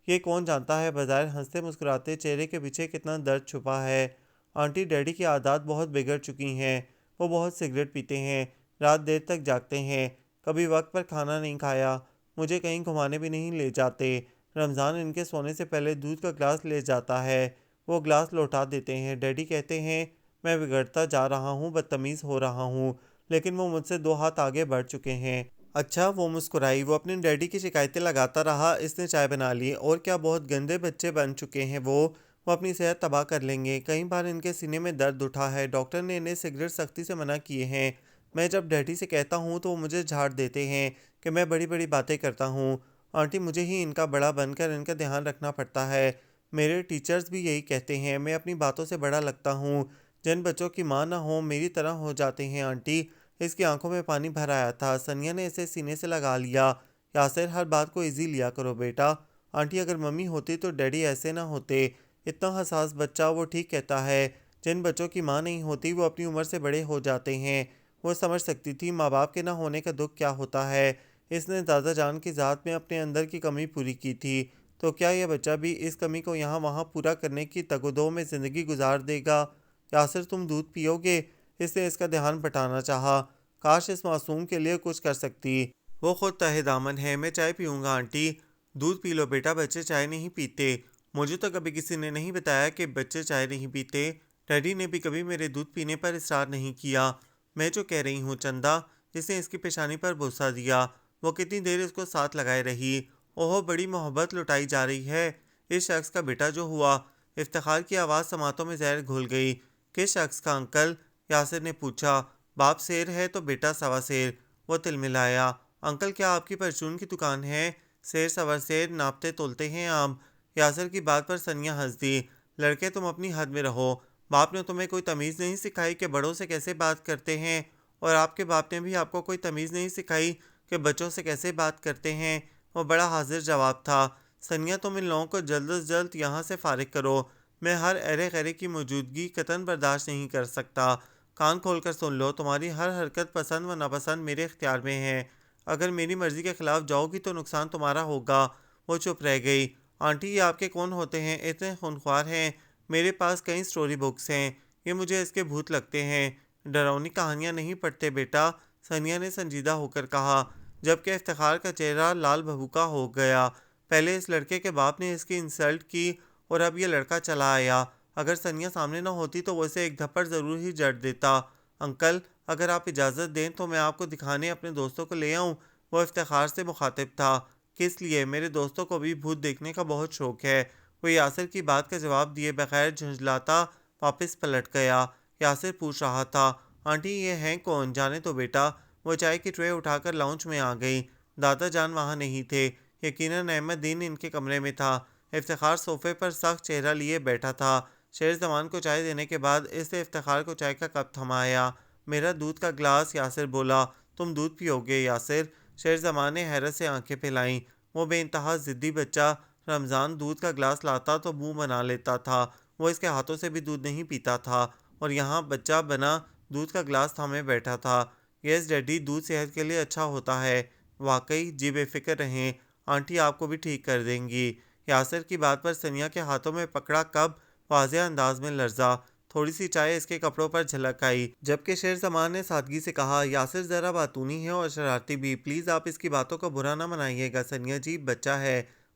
یہ کون جانتا ہے بظاہر ہنستے مسکراتے چہرے کے پیچھے کتنا درد چھپا ہے۔ آنٹی ڈیڈی کی عادات بہت بگڑ چکی ہیں، وہ بہت سگریٹ پیتے ہیں، رات دیر تک جاگتے ہیں، کبھی وقت پر کھانا نہیں کھایا، مجھے کہیں گھمانے بھی نہیں لے جاتے، رمضان ان کے سونے سے پہلے دودھ کا گلاس لے جاتا ہے، وہ گلاس لوٹا دیتے ہیں۔ ڈیڈی کہتے ہیں میں بگڑتا جا رہا ہوں، بدتمیز ہو رہا ہوں، لیکن وہ مجھ سے 2 ہاتھ آگے بڑھ چکے ہیں۔ اچھا، وہ مسکرائی، وہ اپنے ڈیڈی کی شکایتیں لگاتا رہا۔ اس نے چائے بنا لی۔ اور کیا بہت گندے بچے بن چکے ہیں وہ اپنی صحت تباہ کر لیں گے۔ کئی بار ان کے سینے میں درد اٹھا ہے، ڈاکٹر نے انہیں سگریٹ سختی سے منع کیے ہیں، میں جب ڈیڈی سے کہتا ہوں تو وہ مجھے جھاڑ دیتے ہیں کہ میں بڑی بڑی باتیں کرتا ہوں۔ آنٹی مجھے ہی ان کا بڑا بن کر ان کا دھیان رکھنا پڑتا ہے، میرے ٹیچرز بھی یہی کہتے ہیں، میں اپنی باتوں سے بڑا لگتا ہوں۔ جن بچوں کی ماں نہ ہو میری طرح ہو جاتے ہیں آنٹی۔ اس کی آنکھوں میں پانی بھر آیا تھا۔ ثانیہ نے اسے سینے سے لگا لیا۔ یاسر ہر بات کو ایزی لیا کرو بیٹا، آنٹی اگر ممی ہوتی تو ڈیڈی ایسے نہ ہوتے، اتنا حساس بچہ، وہ ٹھیک کہتا ہے، جن بچوں کی ماں نہیں ہوتی وہ اپنی عمر سے بڑے ہو جاتے ہیں۔ وہ سمجھ سکتی تھی ماں باپ کے نہ ہونے کا دکھ کیا ہوتا ہے۔ اس نے دادا جان کی ذات میں اپنے اندر کی کمی پوری کی تھی، تو کیا یہ بچہ بھی اس کمی کو یہاں وہاں پورا کرنے کی تگ و دو میں زندگی گزار دے گا؟ یاسر تم دودھ پیو گے؟ اس نے اس کا دھیان بٹانا چاہا۔ کاش اس معصوم کے لیے کچھ کر سکتی، وہ خود تہہ دامن ہے۔ میں چائے پیوں گا آنٹی۔ دودھ پی لو بیٹا، بچے چائے نہیں پیتے۔ مجھے تو کبھی کسی نے نہیں بتایا کہ بچے چائے نہیں پیتے۔ ڈیڈی نے بھی کبھی میرے دودھ پینے پر اصرار نہیں کیا۔ میں جو کہہ رہی ہوں چندا، جس نے اس کی پیشانی پر بوسہ دیا، وہ کتنی دیر اس کو ساتھ لگائے رہی۔ اوہ بڑی محبت لٹائی جا رہی ہے۔ اس شخص کا بیٹا جو ہوا۔ افتخار کی آواز سماعتوں میں زہر گھل گئی۔ کس شخص کا انکل؟ یاسر نے پوچھا۔ باپ سیر ہے تو بیٹا سوا سیر، وہ تلملایا۔ انکل کیا آپ کی پرچون کی دکان ہے؟ سیر سوا سیر ناپتے تولتے ہیں آپ؟ یاسر کی بات پر ثانیہ ہنس دی۔ لڑکے تم اپنی حد میں رہو۔ باپ نے تمہیں کوئی تمیز نہیں سکھائی کہ بڑوں سے کیسے بات کرتے ہیں؟ اور آپ کے باپ نے بھی آپ کو کوئی تمیز نہیں سکھائی کہ بچوں سے کیسے بات کرتے ہیں؟ وہ بڑا حاضر جواب تھا۔ ثانیہ تم ان لوگوں کو جلد از جلد یہاں سے فارغ کرو۔ میں ہر ایرے غیرے کی موجودگی قطعاً برداشت نہیں کر سکتا۔ کان کھول کر سن لو، تمہاری ہر حرکت پسند و ناپسند میرے اختیار میں ہے۔ اگر میری مرضی کے خلاف جاؤ گی تو نقصان تمہارا ہوگا۔ وہ چپ رہ گئی۔ آنٹی یہ آپ کے کون ہوتے ہیں؟ اتنے خونخوار ہیں؟ میرے پاس کئی سٹوری بکس ہیں، یہ مجھے اس کے بھوت لگتے ہیں۔ ڈراؤنی کہانیاں نہیں پڑھتے بیٹا، ثانیہ نے سنجیدہ ہو کر کہا، جبکہ افتخار کا چہرہ لال بھبوکا ہو گیا۔ پہلے اس لڑکے کے باپ نے اس کی انسلٹ کی اور اب یہ لڑکا چلا آیا۔ اگر ثانیہ سامنے نہ ہوتی تو وہ اسے ایک دھپڑ ضرور ہی جڑ دیتا۔ انکل اگر آپ اجازت دیں تو میں آپ کو دکھانے اپنے دوستوں کو لے آؤں؟ وہ افتخار سے مخاطب تھا۔ کس لیے؟ میرے دوستوں کو بھی بھوت دیکھنے کا بہت شوق ہے۔ وہ یاسر کی بات کا جواب دیے بغیر جھنجھلاتا واپس پلٹ گیا۔ یاسر پوچھ رہا تھا، آنٹی یہ ہیں کون؟ جانے تو بیٹا۔ وہ چائے کی ٹرے اٹھا کر لاؤنج میں آ گئی۔ دادا جان وہاں نہیں تھے۔ یقیناً احمد دین ان کے کمرے میں تھا۔ افتخار صوفے پر سخت چہرہ لیے بیٹھا تھا۔ شیر زمان کو چائے دینے کے بعد اس نے افتخار کو چائے کا کپ تھمایا۔ میرا دودھ کا گلاس؟ یاسر بولا۔ تم دودھ پیو گے یاسر؟ شیر زمان نے حیرت سے آنکھیں پھیلائیں۔ وہ بے انتہا ضدی بچہ رمضان دودھ کا گلاس لاتا تو منہ بنا لیتا تھا۔ وہ اس کے ہاتھوں سے بھی دودھ نہیں پیتا تھا، اور یہاں بچہ بنا دودھ کا گلاس تھامے بیٹھا تھا۔ یس ڈیڈی، دودھ صحت کے لیے اچھا ہوتا ہے۔ واقعی؟ جی بے فکر رہیں، آنٹی آپ کو بھی ٹھیک کر دیں گی۔ یاسر کی بات پر ثانیہ کے ہاتھوں میں پکڑا کپ واضح انداز میں لرزا۔ تھوڑی سی چائے اس کے کپڑوں پر جھلک آئی، جبکہ شیر زمان نے سادگی سے کہا، یاسر ذرا باتونی ہے اور شرارتی بھی، پلیز آپ اس کی باتوں کو برا نہ منائیے گا ثانیہ جی،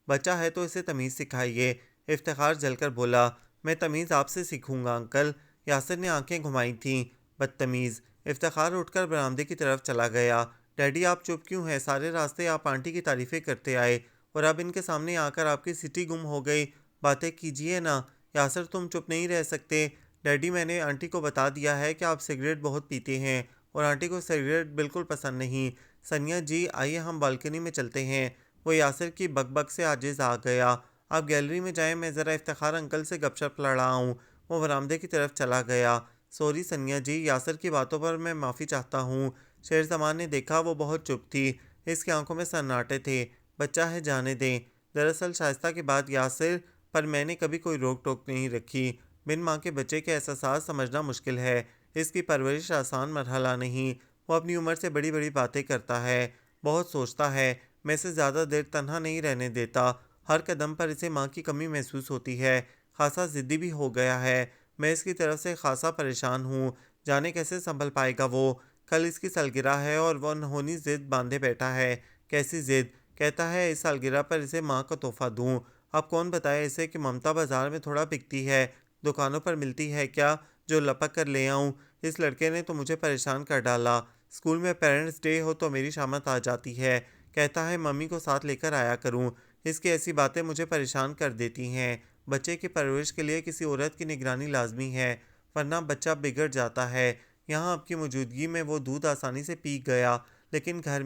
بچہ ہے تو اسے تمیز سکھائیے۔ افتخار جل کر بولا، میں تمیز آپ سے سیکھوں گا انکل؟ یاسر نے آنکھیں گھمائی تھیں۔ بدتمیز۔ افتخار اٹھ کر برآمدے کی طرف چلا گیا۔ ڈیڈی آپ چپ کیوں ہیں؟ سارے راستے آپ آنٹی کی تعریفیں کرتے آئے اور اب ان کے سامنے آ کر آپ کی سٹی گم ہو گئی، باتیں کیجیے نا۔ یاسر تم چپ نہیں رہ سکتے۔ ڈیڈی میں نے آنٹی کو بتا دیا ہے کہ آپ سگریٹ بہت پیتے ہیں اور آنٹی کو سگریٹ بالکل پسند نہیں۔ ثانیہ جی آئیے ہم بالکنی میں چلتے ہیں۔ وہ یاسر کی بک بک سے عاجز آ گیا۔ آپ گیلری میں جائیں، میں ذرا افتخار انکل سے گپ شپ لڑا ہوں۔ وہ برآمدے کی طرف چلا گیا۔ سوری ثانیہ جی، یاسر کی باتوں پر میں معافی چاہتا ہوں۔ شیر زمان نے دیکھا وہ بہت چپ تھی، اس کی آنکھوں میں سناٹے تھے۔ بچہ ہے، جانے دیں۔ دراصل شائستہ کے بعد یاسر پر میں نے کبھی کوئی روک ٹوک نہیں رکھی۔ بن ماں کے بچے کے احساسات سمجھنا مشکل ہے، اس کی پرورش آسان مرحلہ نہیں۔ وہ اپنی عمر سے بڑی بڑی باتیں کرتا ہے، بہت سوچتا ہے، میں اسے زیادہ دیر تنہا نہیں رہنے دیتا۔ ہر قدم پر اسے ماں کی کمی محسوس ہوتی ہے، خاصا ضدی بھی ہو گیا ہے۔ میں اس کی طرف سے خاصا پریشان ہوں، جانے کیسے سنبھل پائے گا وہ۔ کل اس کی سالگرہ ہے اور وہ انہونی ضد باندھے بیٹھا ہے۔ کیسی ضد؟ کہتا ہے اس سالگرہ پر اسے ماں کا تحفہ دوں۔ اب کون بتائے اسے کہ ممتا بازار میں تھوڑا بکتی ہے، دکانوں پر ملتی ہے کیا جو لپک کر لے آؤں؟ اس لڑکے نے تو مجھے پریشان کر ڈالا۔ اسکول میں پیرنٹس ڈے ہو تو میری شامت آ جاتی ہے، کہتا ہے ممی کو ساتھ لے کر آیا کروں۔ اس کی ایسی باتیں مجھے پریشان کر دیتی ہیں۔ بچے کی پرورش کے لیے کسی عورت کی نگرانی لازمی ہے، ورنہ بچہ بگڑ جاتا ہے۔ یہاں آپ کی موجودگی میں وہ دودھ آسانی سے پی گیا، لیکن گھر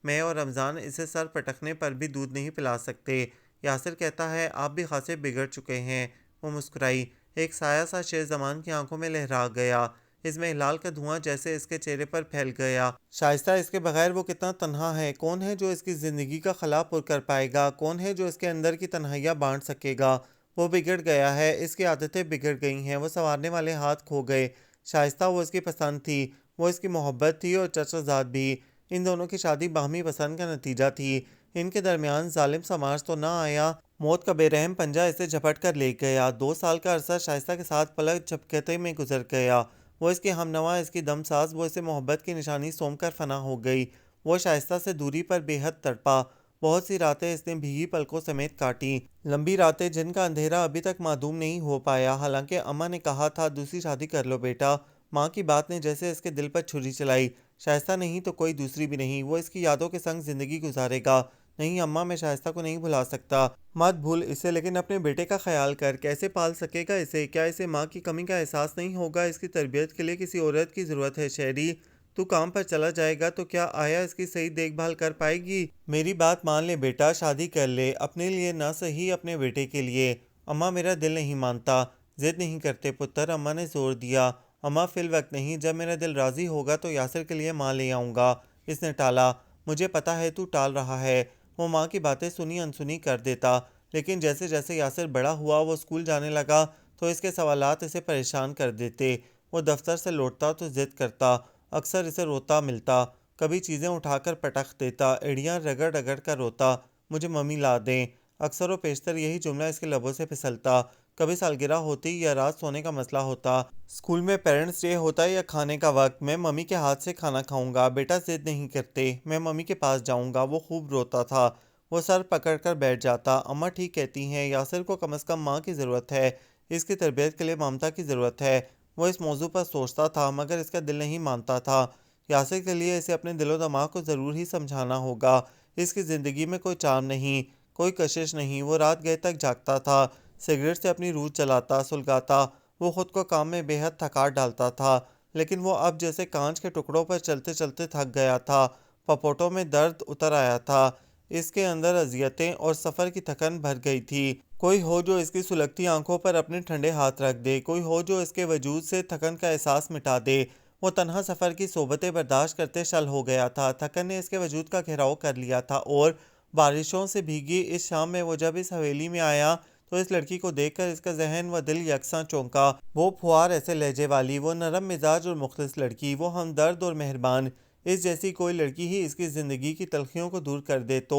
میں اور رمضان اسے سر پٹکنے پر بھی دودھ نہیں پلا سکتے۔ یاسر کہتا ہے آپ بھی خاصے بگڑ چکے ہیں۔ وہ مسکرائی، ایک سایہ سا شیر زمان کی آنکھوں میں لہرا گیا، اس میں ہلال کا دھواں جیسے اس کے چہرے پر پھیل گیا۔ شائستہ اس کے بغیر وہ کتنا تنہا ہے، کون ہے جو اس کی زندگی کا خلا پر کر پائے گا، کون ہے جو اس کے اندر کی تنہائیاں بانٹ سکے گا؟ وہ بگڑ گیا ہے، اس کی عادتیں بگڑ گئی ہیں، وہ سنوارنے والے ہاتھ کھو گئے۔ شائستہ وہ اس کی پسند تھی، وہ اس کی محبت تھی اور چچا زاد بھی۔ ان دونوں کی شادی باہمی پسند کا نتیجہ تھی۔ ان کے درمیان ظالم سماج تو نہ آیا، موت کا بے رحم پنجہ اسے جھپٹ کر لے گیا۔ 2 سال کا عرصہ شائستہ کے ساتھ پلک جھپکتے میں گزر گیا۔ وہ اس کی ہمنوا، اس کی دم ساز، وہ اسے محبت کی نشانی سونپ کر فنا ہو گئی۔ وہ شائستہ سے دوری پر بے حد تڑپا۔ بہت سی راتیں اس نے بھیگی پلکوں سمیت کاٹی، لمبی راتیں جن کا اندھیرا ابھی تک معدوم نہیں ہو پایا۔ حالانکہ اماں نے کہا تھا دوسری شادی کر لو بیٹا، ماں کی بات نے جیسے اس کے دل پر چھری چلائی۔ شائستہ نہیں تو کوئی دوسری بھی نہیں، وہ اس کی یادوں کے سنگ زندگی گزارے گا۔ نہیں اماں، میں شائستہ کو نہیں بھلا سکتا۔ مت بھول اسے، لیکن اپنے بیٹے کا خیال کر، کیسے پال سکے گا اسے؟ کیا اسے ماں کی کمی کا احساس نہیں ہوگا؟ اس کی تربیت کے لیے کسی عورت کی ضرورت ہے شہری۔ تو کام پر چلا جائے گا تو کیا آیا اس کی صحیح دیکھ بھال کر پائے گی؟ میری بات مان لے بیٹا، شادی کر لے، اپنے لیے نہ صحیح اپنے بیٹے کے لیے۔ اماں میرا دل نہیں مانتا۔ ضد نہیں کرتے پتر، اماں نے زور دیا۔ اماں فی الوقت نہیں، جب میرا دل راضی ہوگا تو یاسر کے لیے ماں لے آؤں گا۔ اس نے ٹالا۔ مجھے پتا ہے تو ٹال رہا ہے۔ وہ ماں کی باتیں سنی انسنی کر دیتا، لیکن جیسے جیسے یاسر بڑا ہوا، وہ اسکول جانے لگا تو اس کے سوالات اسے پریشان کر دیتے۔ وہ دفتر سے لوٹتا تو ضد کرتا، اکثر اسے روتا ملتا، کبھی چیزیں اٹھا کر پٹخ دیتا، ایڑیاں رگڑ رگڑ کر روتا، مجھے ممی لا دیں۔ اکثر و بیشتر یہی جملہ اس کے لبوں سے پھسلتا۔ کبھی سالگرہ ہوتی یا رات سونے کا مسئلہ ہوتا، اسکول میں پیرنٹس ڈے ہوتا یا کھانے کا وقت، میں ممی کے ہاتھ سے کھانا کھاؤں گا، بیٹا ضد نہیں کرتے، میں ممی کے پاس جاؤں گا۔ وہ خوب روتا تھا۔ وہ سر پکڑ کر بیٹھ جاتا۔ اماں ٹھیک کہتی ہیں، یاسر کو کم از کم ماں کی ضرورت ہے، اس کی تربیت کے لیے ممتا کی ضرورت ہے۔ وہ اس موضوع پر سوچتا تھا، مگر اس کا دل نہیں مانتا تھا۔ یاسر کے لیے اسے اپنے دل و دماغ کو ضرور ہی سمجھانا ہوگا۔ اس کی زندگی میں کوئی چام نہیں، کوئی کشش نہیں۔ وہ رات گئے تک جاگتا تھا، سگریٹ سے اپنی روح چلاتا، سلگاتا۔ وہ خود کو کام میں بے حد تھکا ڈالتا تھا، لیکن وہ اب جیسے کانچ کے ٹکڑوں پر چلتے چلتے تھک گیا تھا۔ پپوٹوں میں درد اتر آیا تھا، اس کے اندر اذیتیں اور سفر کی تھکن بھر گئی تھی۔ کوئی ہو جو اس کی سلگتی آنکھوں پر اپنے ٹھنڈے ہاتھ رکھ دے، کوئی ہو جو اس کے وجود سے تھکن کا احساس مٹا دے۔ وہ تنہا سفر کی صحبتیں برداشت کرتے شل ہو گیا تھا۔ تھکن نے اس کے وجود کا گھیراؤ کر لیا تھا، اور بارشوں سے بھیگی اس شام میں وہ جب اس حویلی میں آیا تو اس لڑکی کو دیکھ کر اس کا ذہن و دل یکساں چونکا۔ وہ پھوار ایسے لہجے والی، وہ نرم مزاج اور مخلص لڑکی، وہ ہمدرد اور مہربان، اس جیسی کوئی لڑکی ہی اس کی زندگی کی تلخیوں کو دور کر دے تو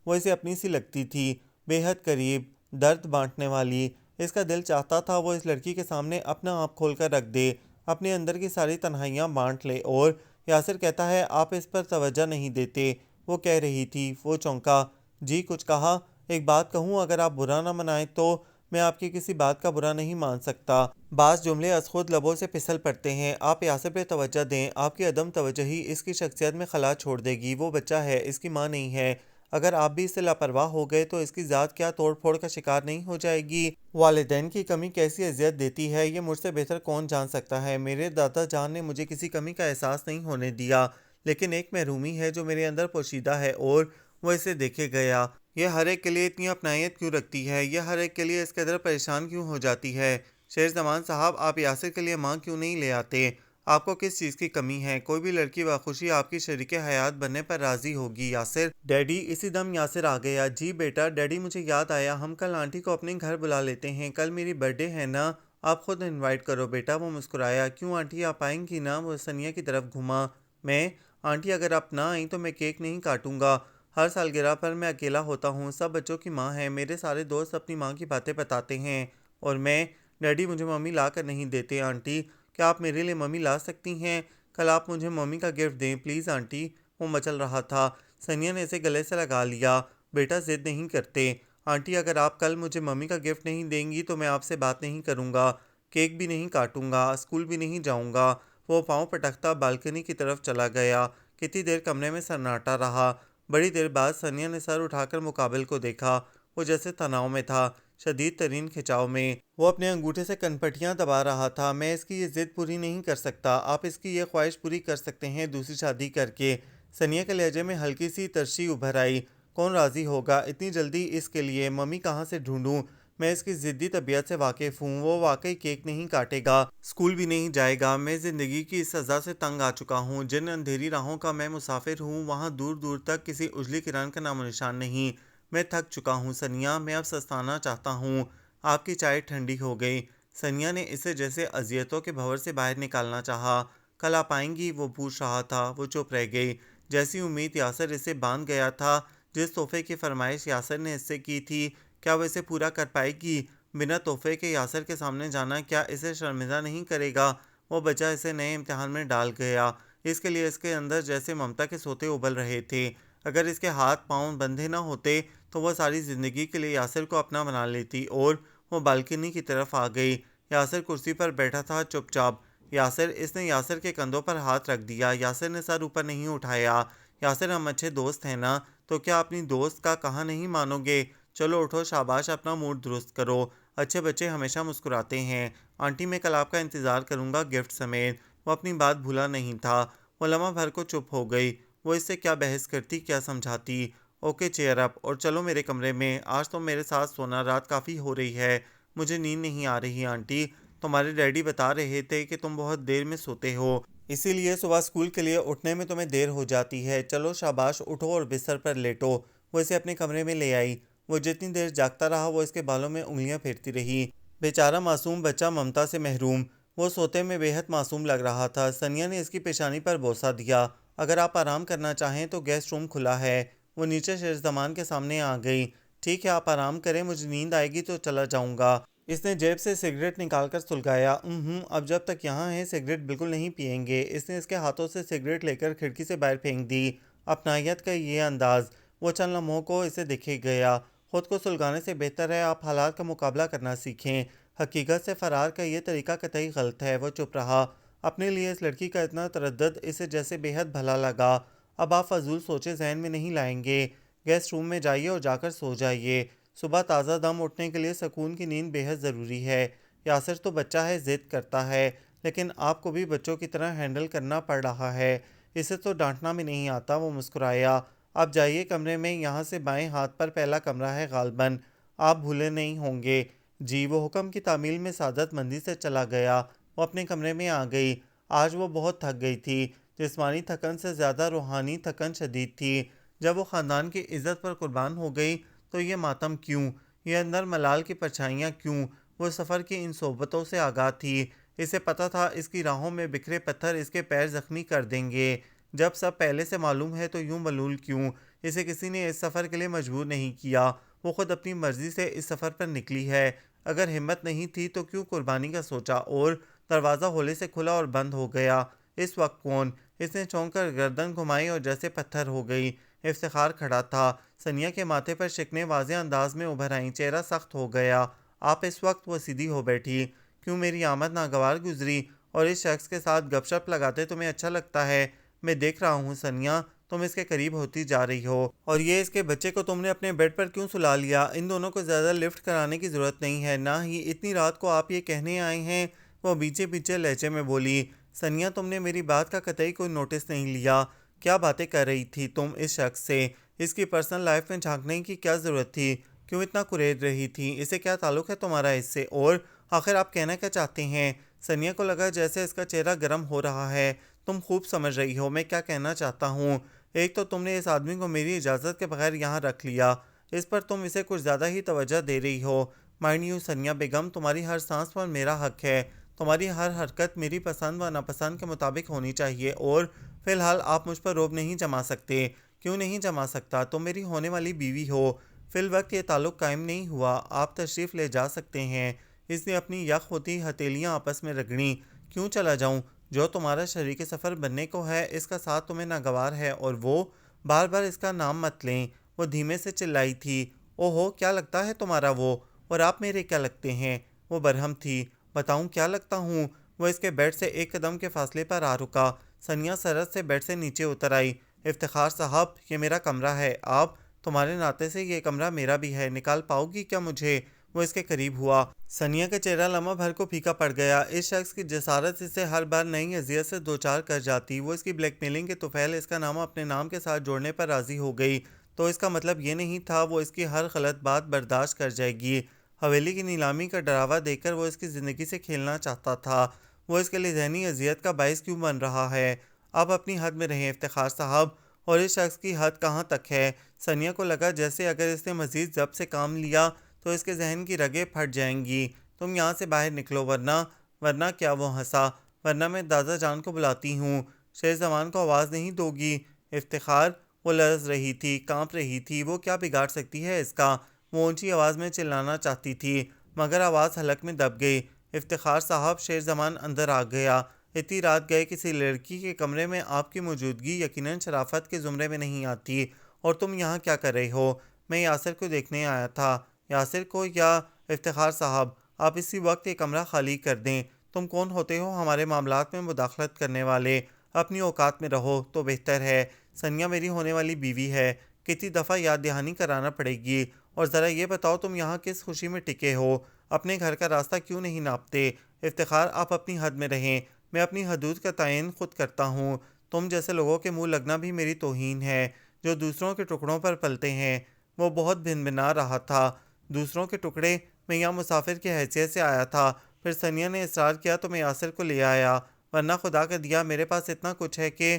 وہ اسے اپنی سی لگتی تھی، بے حد قریب، درد بانٹنے والی۔ اس کا دل چاہتا تھا وہ اس لڑکی کے سامنے اپنا آپ کھول کر رکھ دے، اپنے اندر کی ساری تنہائیاں بانٹ لے، اور یاسر کہتا ہے آپ اس پر توجہ نہیں دیتے، وہ کہہ رہی تھی۔ وہ چونکا۔ جی کچھ کہا؟ ایک بات کہوں، اگر آپ برا نہ منائیں تو میں آپ کی کسی بات کا برا نہیں مان سکتا۔ بعض جملے از خود لبوں سے پھسل پڑتے ہیں۔ آپ یاسر پہ توجہ دیں، آپ کی عدم توجہی اس کی شخصیت میں خلا چھوڑ دے گی۔ وہ بچہ ہے، اس کی ماں نہیں ہے۔ اگر آپ بھی اس سے لاپرواہ ہو گئے تو اس کی ذات کیا توڑ پھوڑ کا شکار نہیں ہو جائے گی؟ والدین کی کمی کیسی اذیت دیتی ہے، یہ مجھ سے بہتر کون جان سکتا ہے؟ میرے دادا جان نے مجھے کسی کمی کا احساس نہیں ہونے دیا، لیکن ایک محرومی ہے جو میرے اندر پوشیدہ ہے، اور وہ اسے دیکھے گیا۔ یہ ہر ایک کے لیے اتنی اپنائیت کیوں رکھتی ہے؟ یہ ہر ایک کے لیے اس قدر پریشان کیوں ہو جاتی ہے؟ شیر زمان صاحب، آپ یاسر کے لیے ماں کیوں نہیں لے آتے؟ آپ کو کس چیز کی کمی ہے؟ کوئی بھی لڑکی بخوشی آپ کی شریک حیات بننے پر راضی ہوگی۔ یاسر، ڈیڈی! اسی دم یاسر آ گیا۔ جی بیٹا ڈیڈی، مجھے یاد آیا، ہم کل آنٹی کو اپنے گھر بلا لیتے ہیں، کل میری برتھ ڈے ہے نا، آپ خود انوائٹ کرو بیٹا۔ وہ مسکرایا۔ کیوں آنٹی، آپ آئیں گی نا؟ وہ ثانیہ کی طرف گھوما۔ میں؟ آنٹی اگر آپ نہ آئیں تو میں کیک نہیں کاٹوں گا۔ ہر سالگرہ پر میں اکیلا ہوتا ہوں، سب بچوں کی ماں ہے، میرے سارے دوست اپنی ماں کی باتیں بتاتے ہیں، اور میں؟ ڈیڈی مجھے ممی لا کر نہیں دیتے۔ آنٹی، کیا آپ میرے لیے ممی لا سکتی ہیں؟ کل آپ مجھے ممی کا گفٹ دیں پلیز آنٹی۔ وہ مچل رہا تھا۔ ثانیہ نے اسے گلے سے لگا لیا۔ بیٹا ضد نہیں کرتے۔ آنٹی اگر آپ کل مجھے ممی کا گفٹ نہیں دیں گی تو میں آپ سے بات نہیں کروں گا، کیک بھی نہیں کاٹوں گا، اسکول بھی نہیں جاؤں گا۔ وہ پاؤں پٹکتا بالکنی کی طرف چلا گیا۔ کتنی دیر کمرے میں سناٹا رہا۔ بڑی دیر بعد ثانیہ نے سر اٹھا کر مقابل کو دیکھا۔ وہ جیسے تناؤ میں تھا، شدید ترین کھنچاؤ میں۔ وہ اپنے انگوٹھے سے کنپٹیاں دبا رہا تھا۔ میں اس کی یہ ضد پوری نہیں کر سکتا۔ آپ اس کی یہ خواہش پوری کر سکتے ہیں دوسری شادی کر کے۔ ثانیہ کے لہجے میں ہلکی سی ترشی ابھر آئی۔ کون راضی ہوگا اتنی جلدی اس کے لیے؟ ممی کہاں سے ڈھونڈوں؟ میں اس کی ضدی طبیعت سے واقف ہوں۔ وہ واقعی کیک نہیں کاٹے گا، اسکول بھی نہیں جائے گا۔ میں زندگی کی اس سزا سے تنگ آ چکا ہوں، جن اندھیری راہوں کا میں مسافر ہوں وہاں دور دور تک کسی اجلی کرن کا نام و نشان نہیں۔ میں تھک چکا ہوں ثانیہ، میں اب سستانا چاہتا ہوں۔ آپ کی چائے ٹھنڈی ہو گئی۔ ثانیہ نے اسے جیسے اذیتوں کے بھنور سے باہر نکالنا چاہا۔ کل آپ آئیں گی؟ وہ پوچھ رہا تھا۔ وہ چپ رہ گئی۔ جیسی امید یاسر اسے باندھ گیا تھا، جس تحفے کی فرمائش یاسر نے اس سے کی تھی کیا وہ اسے پورا کر پائے گی؟ بنا تحفے کے یاسر کے سامنے جانا کیا اسے شرمندہ نہیں کرے گا؟ وہ بچہ اسے نئے امتحان میں ڈال گیا، اس کے لیے اس کے اندر جیسے ممتا کے سوتے ابل رہے تھے۔ اگر اس کے ہاتھ پاؤں بندھے نہ ہوتے تو وہ ساری زندگی کے لیے یاسر کو اپنا بنا لیتی، اور وہ بالکنی کی طرف آ گئی۔ یاسر کرسی پر بیٹھا تھا چپ چاپ۔ اس نے یاسر کے کندھوں پر ہاتھ رکھ دیا۔ یاسر نے سر اوپر نہیں اٹھایا۔ یاسر، ہم اچھے دوست ہیں نا، تو کیا اپنی دوست کا کہا نہیں مانو گے؟ چلو اٹھو، شاباش، اپنا موڈ درست کرو۔ اچھے بچے ہمیشہ مسکراتے ہیں۔ آنٹی، میں کل آپ کا انتظار کروں گا گفٹ سمیت۔ وہ اپنی بات بھولا نہیں تھا۔ وہ لمحہ بھر کو چپ ہو گئی۔ وہ اس سے کیا بحث کرتی، کیا سمجھاتی؟ اوکے، چیئر اپ اور چلو میرے کمرے میں۔ آج تم میرے ساتھ سونا، رات کافی ہو رہی ہے۔ مجھے نیند نہیں آ رہی آنٹی۔ تمہارے ڈیڈی بتا رہے تھے کہ تم بہت دیر میں سوتے ہو، اسی لیے صبح اسکول کے لیے اٹھنے میں تمہیں دیر ہو جاتی ہے۔ چلو شاباش، اٹھو اور بستر پر لیٹو۔ وہ اسے اپنے کمرے میں لے آئی۔ وہ جتنی دیر جاگتا رہا وہ اس کے بالوں میں انگلیاں پھیرتی رہی۔ بیچارہ معصوم بچہ ممتا سے محروم۔ وہ سوتے میں بے حد معصوم لگ رہا تھا۔ ثانیہ نے اس کی پیشانی پر بوسہ دیا۔ اگر آپ آرام کرنا چاہیں تو گیسٹ روم کھلا ہے۔ وہ نیچے شیرزمان کے سامنے آ گئی۔ ٹھیک ہے، آپ آرام کریں، مجھے نیند آئے گی تو چلا جاؤں گا۔ اس نے جیب سے سگریٹ نکال کر سلگایا۔ اب جب تک یہاں ہیں سگریٹ بالکل نہیں پئیں گے۔ اس نے اس کے ہاتھوں سے سگریٹ لے کر کھڑکی سے باہر پھینک دی۔ اپنائیت کا یہ انداز، وہ چند لمحوں کو اسے دکھے گیا۔ خود کو سلگانے سے بہتر ہے آپ حالات کا مقابلہ کرنا سیکھیں۔ حقیقت سے فرار کا یہ طریقہ قطعی غلط ہے۔ وہ چپ رہا۔ اپنے لیے اس لڑکی کا اتنا تردد اسے جیسے بے حد بھلا لگا۔ اب آپ فضول سوچیں ذہن میں نہیں لائیں گے۔ گیسٹ روم میں جائیے اور جا کر سو جائیے۔ صبح تازہ دم اٹھنے کے لیے سکون کی نیند بے حد ضروری ہے۔ یاسر تو بچہ ہے، ضد کرتا ہے، لیکن آپ کو بھی بچوں کی طرح ہینڈل کرنا پڑ رہا ہے۔ اسے تو ڈانٹنا بھی نہیں آتا۔ وہ مسکرایا۔ آپ جائیے کمرے میں، یہاں سے بائیں ہاتھ پر پہلا کمرہ ہے غالباً، آپ بھولے نہیں ہوں گے۔ جی، وہ حکم کی تعمیل میں سعادت مندی سے چلا گیا۔ وہ اپنے کمرے میں آ گئی۔ آج وہ بہت تھک گئی تھی۔ جسمانی تھکن سے زیادہ روحانی تھکن شدید تھی۔ جب وہ خاندان کی عزت پر قربان ہو گئی تو یہ ماتم کیوں؟ یہ اندر ملال کی پرچھائیاں کیوں؟ وہ سفر کی ان صحبتوں سے آگاہ تھی۔ اسے پتہ تھا اس کی راہوں میں بکھرے پتھر اس کے پیر زخمی کر دیں گے۔ جب سب پہلے سے معلوم ہے تو یوں ملول کیوں؟ اسے کسی نے اس سفر کے لیے مجبور نہیں کیا۔ وہ خود اپنی مرضی سے اس سفر پر نکلی ہے۔ اگر ہمت نہیں تھی تو کیوں قربانی کا سوچا؟ اور دروازہ ہولے سے کھلا اور بند ہو گیا۔ اس وقت کون؟ اس نے چونک کر گردن گھمائی اور جیسے پتھر ہو گئی۔ افتخار کھڑا تھا۔ ثانیہ کے ماتھے پر شکنیں واضح انداز میں ابھر آئیں۔ چہرہ سخت ہو گیا۔ آپ اس وقت؟ وہ سیدھی ہو بیٹھی۔ کیوں میری آمد ناگوار گزری؟ اور اس شخص کے ساتھ گپ شپ لگاتے تمہیں اچھا لگتا ہے؟ میں دیکھ رہا ہوں ثانیہ، تم اس کے قریب ہوتی جا رہی ہو، اور یہ اس کے بچے کو تم نے اپنے بیڈ پر کیوں سلا لیا؟ ان دونوں کو زیادہ لفٹ کرانے کی ضرورت نہیں ہے، نہ ہی اتنی رات کو آپ یہ کہنے آئے ہیں۔ وہ پیچھے پیچھے لہجے میں بولی۔ ثانیہ، تم نے میری بات کا قطعی کوئی نوٹس نہیں لیا۔ کیا باتیں کر رہی تھی تم اس شخص سے؟ اس کی پرسنل لائف میں جھانکنے کی کیا ضرورت تھی؟ کیوں اتنا کرید رہی تھی؟ اسے کیا تعلق ہے تمہارا اس سے؟ اور آخر آپ کہنا کیا چاہتے ہیں؟ ثانیہ کو لگا جیسے اس کا چہرہ گرم ہو رہا ہے۔ تم خوب سمجھ رہی ہو میں کیا کہنا چاہتا ہوں۔ ایک تو تم نے اس آدمی کو میری اجازت کے بغیر یہاں رکھ لیا، اس پر تم اسے کچھ زیادہ ہی توجہ دے رہی ہو۔ مائنڈ یو ثانیہ بیگم، تمہاری ہر سانس پر میرا حق ہے۔ تمہاری ہر حرکت میری پسند و ناپسند کے مطابق ہونی چاہیے، اور فی الحال آپ مجھ پر رعب نہیں جما سکتے۔ کیوں نہیں جما سکتا؟ تم میری ہونے والی بیوی ہو۔ فی الوقت یہ تعلق قائم نہیں ہوا، آپ تشریف لے جا سکتے ہیں۔ اس نے اپنی یخ ہوتی ہتھیلیاں آپس میں رگڑیں۔ کیوں چلا جاؤں؟ جو تمہارا شریک سفر بننے کو ہے اس کا ساتھ تمہیں ناگوار ہے، اور وہ بار بار اس کا نام مت لیں۔ وہ دھیمے سے چلائی تھی۔ اوہو، کیا لگتا ہے تمہارا وہ؟ اور آپ میرے کیا لگتے ہیں؟ وہ برہم تھی۔ بتاؤں کیا لگتا ہوں؟ وہ اس کے بیڈ سے ایک قدم کے فاصلے پر آ رکا۔ ثانیہ سرعت سے بیڈ سے نیچے اتر آئی۔ افتخار صاحب، یہ میرا کمرہ ہے، آپ تمہارے ناطے سے یہ کمرہ میرا بھی ہے، نکال پاؤ گی کیا مجھے؟ وہ اس کے قریب ہوا۔ ثانیہ کا چہرہ لمحہ بھر کو پھیکا پڑ گیا۔ اس شخص کی جسارت اسے ہر بار نئی اذیت سے دوچار کر جاتی۔ وہ اس کی بلیک میلنگ کے طفیل اس کا نام اپنے نام کے ساتھ جوڑنے پر راضی ہو گئی، تو اس کا مطلب یہ نہیں تھا وہ اس کی ہر غلط بات برداشت کر جائے گی۔ حویلی کی نیلامی کا ڈراوا دے کر وہ اس کی زندگی سے کھیلنا چاہتا تھا۔ وہ اس کے لیے ذہنی اذیت کا باعث کیوں بن رہا ہے؟ آپ اپنی حد میں رہیں افتخار صاحب۔ اور اس شخص کی حد کہاں تک ہے؟ ثانیہ کو لگا جیسے اگر اس نے مزید ضبط سے کام لیا تو اس کے ذہن کی رگیں پھٹ جائیں گی۔ تم یہاں سے باہر نکلو، ورنہ کیا؟ وہ ہنسا۔ ورنہ میں دادا جان کو بلاتی ہوں۔ شیرزمان کو آواز نہیں دو گی؟ افتخار، وہ لرز رہی تھی، کانپ رہی تھی۔ وہ کیا بگاڑ سکتی ہے اس کا؟ وہ اونچی آواز میں چلانا چاہتی تھی مگر آواز حلق میں دب گئی۔ افتخار صاحب، شیر زمان اندر آ گیا۔ اتنی رات گئے کسی لڑکی کے کمرے میں آپ کی موجودگی یقیناً شرافت کے زمرے میں نہیں آتی۔ اور تم یہاں کیا کر رہے ہو؟ میں یاسر کو دیکھنے آیا تھا۔ یاسر کو یا افتخار صاحب، آپ اسی وقت یہ کمرہ خالی کر دیں۔ تم کون ہوتے ہو ہمارے معاملات میں مداخلت کرنے والے؟ اپنی اوقات میں رہو تو بہتر ہے۔ ثانیہ میری ہونے والی بیوی ہے، کتنی دفعہ یاد دہانی کرانا پڑے گی؟ اور ذرا یہ بتاؤ تم یہاں کس خوشی میں ٹکے ہو؟ اپنے گھر کا راستہ کیوں نہیں ناپتے؟ افتخار، آپ اپنی حد میں رہیں، میں اپنی حدود کا تعین خود کرتا ہوں۔ تم جیسے لوگوں کے منہ لگنا بھی میری توہین ہے، جو دوسروں کے ٹکڑوں پر پلتے ہیں۔ وہ بہت بھنبھنا رہا تھا۔ دوسروں کے ٹکڑے؟ میں یہاں مسافر کی حیثیت سے آیا تھا، پھر ثانیہ نے اصرار کیا تو میں یاسر کو لے آیا، ورنہ خدا کا دیا میرے پاس اتنا کچھ ہے کہ